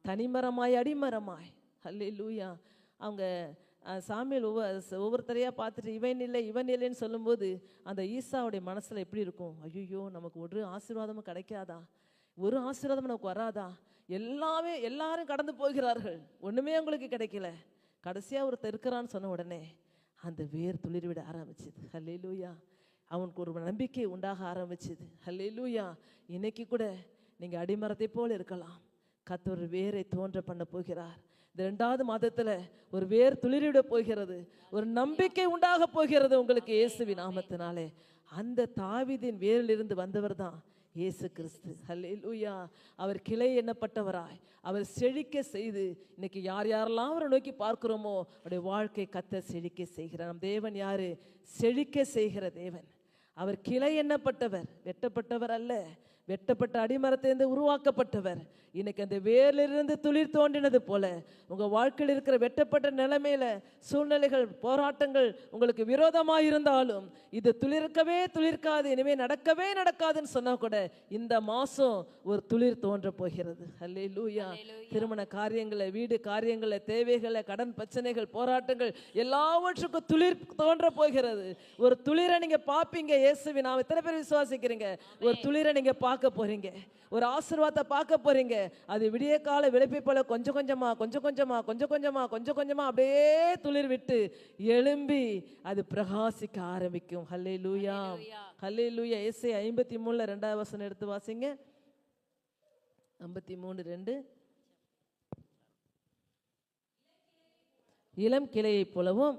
Speaker 2: தனிமரமாய் அடிமரமாய். ஹல்லேலூயா. அவங்க சாமுவேல் ஒவ்வொருத்தரையாக பார்த்துட்டு இவன் இல்லை இவன் இல்லைன்னு சொல்லும்போது அந்த ஈசாவுடைய மனசில் எப்படி இருக்கும்? ஐயோ, நமக்கு ஒரு ஆசீர்வாதமும் கிடைக்காதா? ஒரு ஆசீர்வாதமும் நமக்கு வராதா? எல்லாரும் கடந்து போகிறார்கள், ஒன்றுமே அவங்களுக்கு கிடைக்கல. கடைசியாக ஒருத்தர் இருக்கிறான்னு சொன்ன உடனே அந்த வேர் துளிர் விட ஆரம்பிச்சுது. ஹல்லேலூயா. அவனுக்கு ஒரு நம்பிக்கை உண்டாக ஆரம்பிச்சுது. ஹல்லேலூயா. இன்னைக்கு கூட நீங்கள் அடிமரத்தை போல் இருக்கலாம். கர்த்தர் ஒரு வேரை தோன்ற பண்ண போகிறார். இந்த 2வது மாதத்துல ஒரு வேர் துளிரிட போகிறது, ஒரு நம்பிக்கை உண்டாக போகிறது உங்களுக்கு இயேசுவின் நாமத்தினாலே. அந்த தாவீதின் வேரிலிருந்து வந்தவர் தான் இயேசு கிறிஸ்து. ஹல்லேலூயா. அவர் கிளை எண்ணப்பட்டவராய் அவர் செழிக்க செய்து இன்னைக்கு யாரெல்லாம் அவரை நோக்கி பார்க்கிறோமோ அவருடைய வாழ்க்கை கர்த்தர் செழிக்க செய்கிறார். நம் தேவன் யாரு? செழிக்க செய்கிற தேவன். அவர் கிளை எண்ணப்பட்டவர், வெட்டப்பட்டவர் அல்ல. வெட்டப்பட்ட அடிமரத்திலிருந்து உருவாக்கப்பட்டவர். இன்னைக்கு அந்த வேரிலிருந்து துளிர் தோன்றினது போல உங்க வாழ்க்கையில் இருக்கிற வெட்டப்பட்ட நிலைமையில சூழ்நிலைகள், போராட்டங்கள் உங்களுக்கு விரோதமாக இருந்தாலும் இது துளிர்க்காது, இனிமே நடக்காதுன்னு சொன்னா கூட இந்த மாசம் ஒரு துளிர் தோன்ற போகிறது. ஹல்லேலூயா. திருமண காரியங்களை, வீடு காரியங்களை, தேவைகளை, கடன் பிரச்சனைகள், போராட்டங்கள் எல்லாவற்றுக்கும் துளிர் தோன்ற போகிறது. ஒரு துளிரை நீங்க பார்ப்பீங்க. இயேசுவின் நாமத்தில் எத்தனை பேர் விசுவாசிக்கிறீங்க? ஒரு துளிரை நீங்க பார்க்க போறீங்க, ஒரு ஆசீர்வாதத்தை பார்க்க போறீங்க. அது விடிய கால விளைப்பை போல கொஞ்சம் கொஞ்சமா அப்படியே துளிர் விட்டு எழும்பி அது பிரகாசிக்க ஆரம்பிக்கும். ஹல்லேலூயா. ஹல்லேலூயா. ஏசாயா 53 2வது வசனம் எடுத்து வாசிங்க. 53:2. இளம் கிளையை போலவும்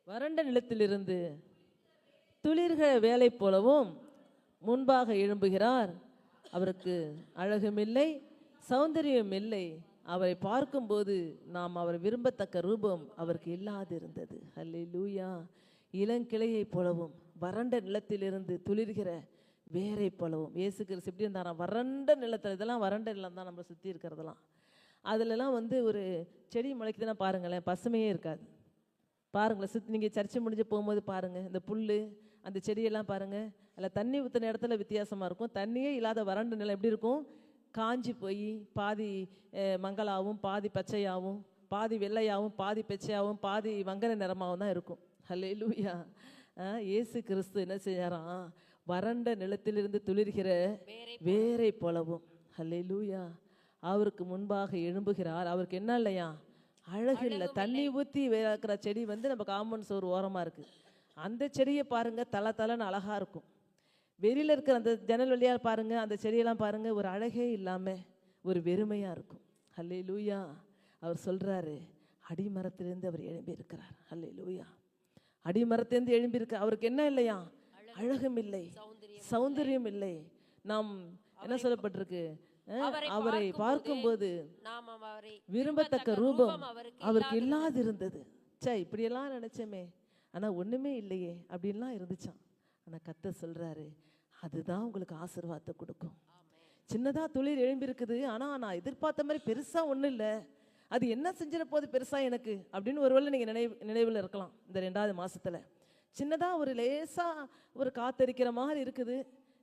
Speaker 2: வறண்ட நிலத்திலிருந்து துளிர்கிற வேலை போலவும் முன்பாக எழும்புகிறார். அவருக்கு அழகும் இல்லை, சௌந்தரியம் இல்லை. அவரை பார்க்கும்போது நாம் அவர் விரும்பத்தக்க ரூபம் அவருக்கு இல்லாதிருந்தது. அல்லேலூயா. இளங்கிளையை போலவும் வறண்ட நிலத்திலிருந்து துளிர்கிற வேரை போலவும். இயேசு கிறிஸ்து எப்படி இருந்தாராம்? வறண்ட நிலத்தில். இதெல்லாம் வறண்ட நிலம் தான் நம்ம சுற்றி இருக்கிறதெல்லாம். அதிலெல்லாம் ஒரு செடி முளைக்குதுன்னா பாருங்களேன், பசுமையே இருக்காது. பாருங்களேன், சுற்றி நீங்கள் சர்ச்சை முடிஞ்சு போகும்போது பாருங்கள், இந்த புல் அந்த செடியெல்லாம் பாருங்கள், அதில் தண்ணி ஊற்றின இடத்துல வித்தியாசமாக இருக்கும். தண்ணியே இல்லாத வறண்ட நிலம் எப்படி இருக்கும்? காஞ்சி போய் பாதி மங்களாகவும் பாதி பச்சையாகவும் பாதி வெள்ளையாகவும் பாதி பச்சையாகவும் பாதி வங்கன நிறமாகவும் தான் இருக்கும். அல்லேலூயா. இயேசு கிறிஸ்து என்ன செய்யாராம்? வறண்ட நிலத்திலிருந்து துளிர்கிற வேரை போலவும். அல்லேலூயா. அவருக்கு முன்பாக எழும்புகிறார். அவருக்கு என்ன இல்லையா? அழகு இல்லை. தண்ணி ஊற்றி வைக்கிற செடி நம்ம காம்பவுண்ட் சோறு ஓரமாக இருக்குது. அந்த செடியை பாருங்கள், தலை தலைன்னு அழகாக இருக்கும். வெளியில் இருக்கிற அந்த ஜன்னல் வழியாக பாருங்கள், அந்த செடியெல்லாம் பாருங்கள், ஒரு அழகே இல்லாமல் ஒரு வெறுமையாக இருக்கும். அல்லேலூயா. அவர் சொல்கிறாரு, அடிமரத்திலேருந்து அவர் எழும்பி இருக்கிறார். அல்லேலூயா. அடிமரத்திலேருந்து எழும்பியிருக்க. அவருக்கு என்ன இல்லையா? அழகும் இல்லை, சௌந்தரியம் இல்லை. நாம் என்ன சொல்லப்பட்டிருக்கு? அவரை பார்க்கும்போது விரும்பத்தக்க ரூபம் அவருக்கு இல்லாதிருந்தது. இப்படியெல்லாம் நினைச்சோமே, ஆனால் ஒன்றுமே இல்லையே அப்படின்லாம் இருந்துச்சான். ஆனால் கர்த்தர் சொல்கிறாரு, அதுதான் உங்களுக்கு ஆசீர்வாதத்தை கொடுக்கும். சின்னதாக துளிர் எழும்பியிருக்குது, ஆனால் நான் எதிர்பார்த்த மாதிரி பெருசாக ஒன்றும் இல்லை. அது என்ன செஞ்சிட போது பெருசாக எனக்கு அப்படின்னு ஒருவேளை நீங்கள் நினைவில் இருக்கலாம். இந்த 2வது மாதத்தில் சின்னதாக ஒரு லேசாக ஒரு காத்தரிக்கிற மாதிரி இருக்குது,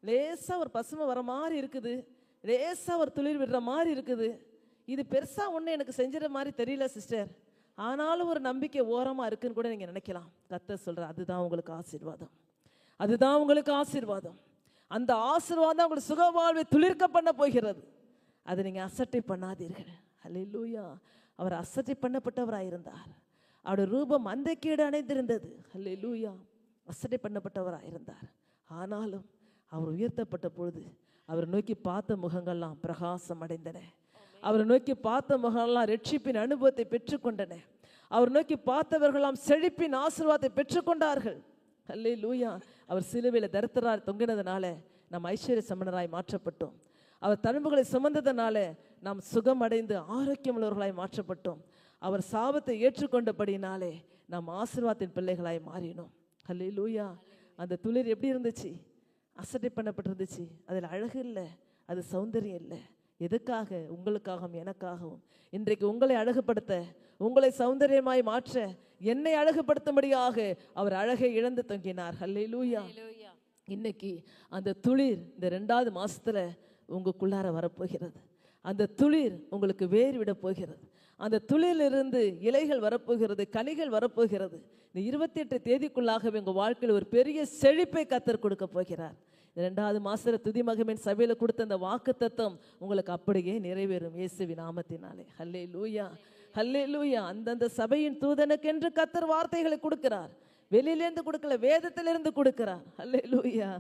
Speaker 2: லேசாக ஒரு பசுமை வர மாதிரி இருக்குது, லேசாக ஒரு துளிர் விடுற மாதிரி இருக்குது. இது பெருசாக ஒன்று எனக்கு செஞ்சிட மாதிரி தெரியல சிஸ்டர், ஆனாலும் ஒரு நம்பிக்கை ஓரமாக இருக்குன்னு கூட நீங்கள் நினைக்கலாம். கர்த்தர் சொல்கிற, அதுதான் உங்களுக்கு ஆசீர்வாதம், அதுதான் உங்களுக்கு ஆசீர்வாதம். அந்த ஆசீர்வாதம் உங்களுக்கு சுகவாழ்வை துளிர்க்க பண்ண போகிறது. அதை நீங்கள் அசட்டை பண்ணாதீர்கள். அல்லேலூயா. அவர் அசட்டை பண்ணப்பட்டவராயிருந்தார். அவருடைய ரூபம் அந்தைக்கேடு அணைந்திருந்தது. அல்லேலூயா. அசட்டை பண்ணப்பட்டவராயிருந்தார். ஆனாலும் அவர் உயர்த்தப்பட்ட பொழுது அவர் நோக்கி பார்த்த முகங்கள்லாம் பிரகாசம் அடைந்தன. அவர் நோக்கி பார்த்த முகங்கள்லாம் ரட்சிப்பின் அனுபவத்தை பெற்றுக்கொண்டன. அவர் நோக்கி பார்த்தவர்களாம் செழிப்பின் ஆசீர்வாதத்தை பெற்றுக்கொண்டார்கள். அல்லேலூயா. அவர் சிலுவையில் தரித்திரராய் தொங்கினதுனால நாம் ஐஸ்வர்ய சம்பனராய் மாற்றப்பட்டோம். அவர் தழும்புகளை சுமந்ததுனால நாம் சுகம் அடைந்து ஆரோக்கியமுள்ளவர்களாய் மாற்றப்பட்டோம். அவர் சாபத்தை ஏற்றுக்கொண்டபடினாலே நாம் ஆசீர்வாதத்தின் பிள்ளைகளாய் மாறினோம். அல்லேலூயா. அந்த துளிர் எப்படி இருந்துச்சு? அசட்டை பண்ணப்பட்டிருந்துச்சு. அதில் அழகு இல்லை, அது சௌந்தரியம் இல்லை. எதுக்காக? உங்களுக்காகவும் எனக்காகவும். இன்றைக்கு உங்களை அழகுபடுத்த, உங்களை சௌந்தரியமாய் மாற்ற, என்னை அழகுபடுத்தும்படியாக அவர் அழகை இழந்து தொங்கினார். அல்லேலூயா. இன்னைக்கு அந்த துளிர் இந்த 2வது மாசத்துல உங்களுக்குள்ளார வரப்போகிறது. அந்த துளிர் உங்களுக்கு வேர் விட போகிறது. அந்த துளிரிலிருந்து இலைகள் வரப்போகிறது, கனிகள் வரப்போகிறது. இந்த 28 தேதிக்குள்ளாகவே உங்கள் வாழ்க்கையில் ஒரு பெரிய செழிப்பை கர்த்தர் கொடுக்க போகிறார். 2வது மாசத்துல துதி மகிமையின் சபையில கொடுத்த அந்த வாக்குத்தத்தம் உங்களுக்கு அப்படியே நிறைவேறும் இயேசுவின் நாமத்தினாலே. ஹல்லேலூயா, ஹல்லேலூயா. அந்தந்த சபையின் தூதனுக்கென்று கர்த்தர் வார்த்தைகளை கொடுக்கிறார். வெளியிலேருந்து கொடுக்கல, வேதத்திலிருந்து கொடுக்கிறார். ஹல்லேலூயா,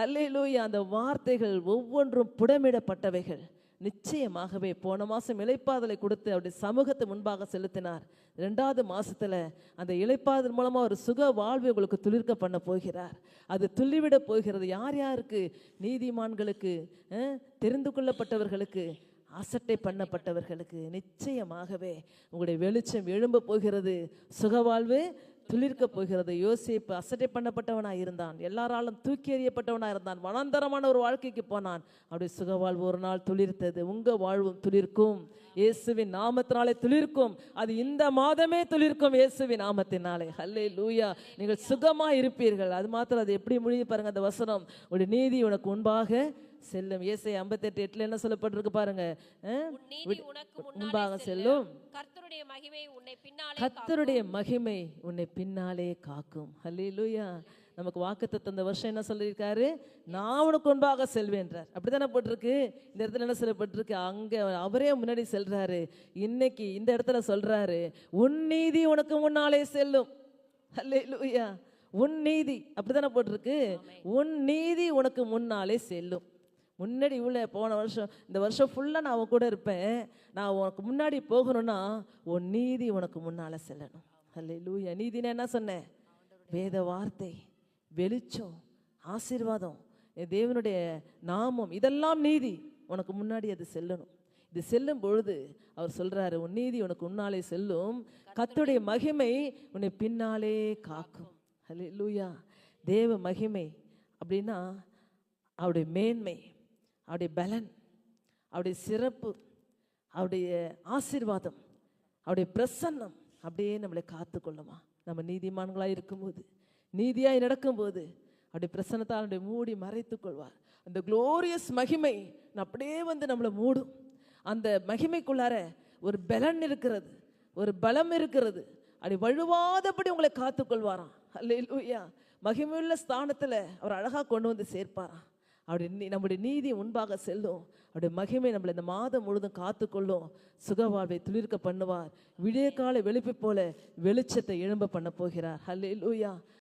Speaker 2: ஹல்லேலூயா. அந்த வார்த்தைகள் ஒவ்வொன்றும் புடமிடப்பட்டவைகள். நிச்சயமாகவே போன மாதம் இளைப்பாதலை கொடுத்து அவருடைய சமூகத்தை முன்பாக செலுத்தினார். 2வது மாசத்துல அந்த இளைப்பாதல் மூலமா ஒரு சுக வாழ்வை உங்களுக்கு துளிர்க்க பண்ண போகிறார். அது துள்ளிவிட போகிறது. யார் யாருக்கு? நீதிமான்களுக்கு, தெரிந்து கொள்ளப்பட்டவர்களுக்கு, அசட்டை பண்ணப்பட்டவர்களுக்கு. நிச்சயமாகவே உங்களுடைய வெளிச்சம் எழும்ப போகிறது. சுகவாழ்வு துளிர்க்க போகிறது. யோசேப்பு அசட்டை பண்ணப்பட்டவனாக இருந்தான், எல்லாராலும் தூக்கி எறியப்பட்டவனாக இருந்தான், வனாந்தரமான ஒரு வாழ்க்கைக்கு போனான். அவருடைய சுகவாழ்வு ஒரு நாள் துளிர்த்தது. உங்கள் வாழ்வும் துளிர்க்கும் இயேசுவின் நாமத்தினாலே துளிர்க்கும். அது இந்த மாதமே துளிர்க்கும் இயேசுவின் நாமத்தினாலே. ஹல்லேலூயா. நீங்கள் சுகமாக இருப்பீர்கள். அது மாத்திரம் அது எப்படி முடியுது பாருங்க அந்த வசனம். உடைய நீதி உனக்கு முன்பாக செல்லும். ஏசாயா 58:8 என்ன சொல்லப்பட்டிருக்கு பாருங்க. முன்பாக செல்லும், கர்த்தருடைய மகிமை உன்னை பின்னாலே காக்கும். ஹல்லேலூயா. நமக்கு வாக்குத்தத்தம் இந்த வருஷம் என்ன சொல்லியிருக்காரு? நான் உனக்கு முன்பாக செல்வேன்றார். அப்படித்தானே போட்டிருக்கு. இந்த இடத்துல என்ன சொல்லப்பட்டிருக்கு? அங்கே அவரே முன்னாடி செல்றாரு. இன்னைக்கு இந்த இடத்துல சொல்றாரு, உன் நீதி உனக்கு முன்னாலே செல்லும். ஹல்லேலூயா. உன் நீதி, அப்படித்தானே போட்டிருக்கு. உன் நீதி உனக்கு முன்னாலே செல்லும். முன்னாடி இவ்வளோ போன வருஷம் இந்த வருஷம் ஃபுல்லாக நான் அவன் கூட இருப்பேன். நான் உனக்கு முன்னாடி போகணும்னா உன் நீதி உனக்கு முன்னால் செல்லணும். ஹல்லேலூயா. நீதினா என்ன சொன்னேன்? வேத வார்த்தை,
Speaker 1: வெளிச்சம், ஆசீர்வாதம், என் தேவனுடைய நாமம், இதெல்லாம் நீதி உனக்கு முன்னாடி அது செல்லணும். இது செல்லும் பொழுது அவர் சொல்றாரு, உன் நீதி உனக்கு முன்னாலே செல்லும், கர்த்தருடைய மகிமை உன்னை பின்னாலே காக்கும். ஹல்லேலூயா. தேவ மகிமை அப்படின்னா அவருடைய மேன்மை, அவருடைய பலன், அவருடைய சிறப்பு, அவருடைய ஆசீர்வாதம், அவருடைய பிரசன்னம் அப்படியே நம்மளை காத்து கொள்ளுமா. நம்ம நீதிமான்களாக இருக்கும்போது, நீதியாய் நடக்கும்போது அவருடைய பிரசன்னத்தால் அவருடைய மூடி மறைத்து கொள்வார். அந்த குளோரியஸ் மகிமை அப்படியே வந்து நம்மளை மூடும். அந்த மகிமைக்குள்ளார ஒரு பலன் இருக்கிறது, ஒரு பலம் இருக்கிறது. அப்படி வழுவாதபடி உங்களை காத்துக்கொள்வாராம். அல்லேலூயா. மகிமையுள்ள ஸ்தானத்தில் அவர் அழகாக கொண்டு வந்து சேர்ப்பாராம். அப்படி நம்முடைய நீதி முன்பாக செல்லும். அவருடைய மகிமை நம்மளை இந்த மாதம் முழுதும் காத்துக்கொள்ளும். சுகவாழ்வை துளிர்க்க பண்ணுவார். விடிய கால வெளிப்பை போல வெளிச்சத்தை எழும்ப பண்ண போகிறார். அல்லேலூயா.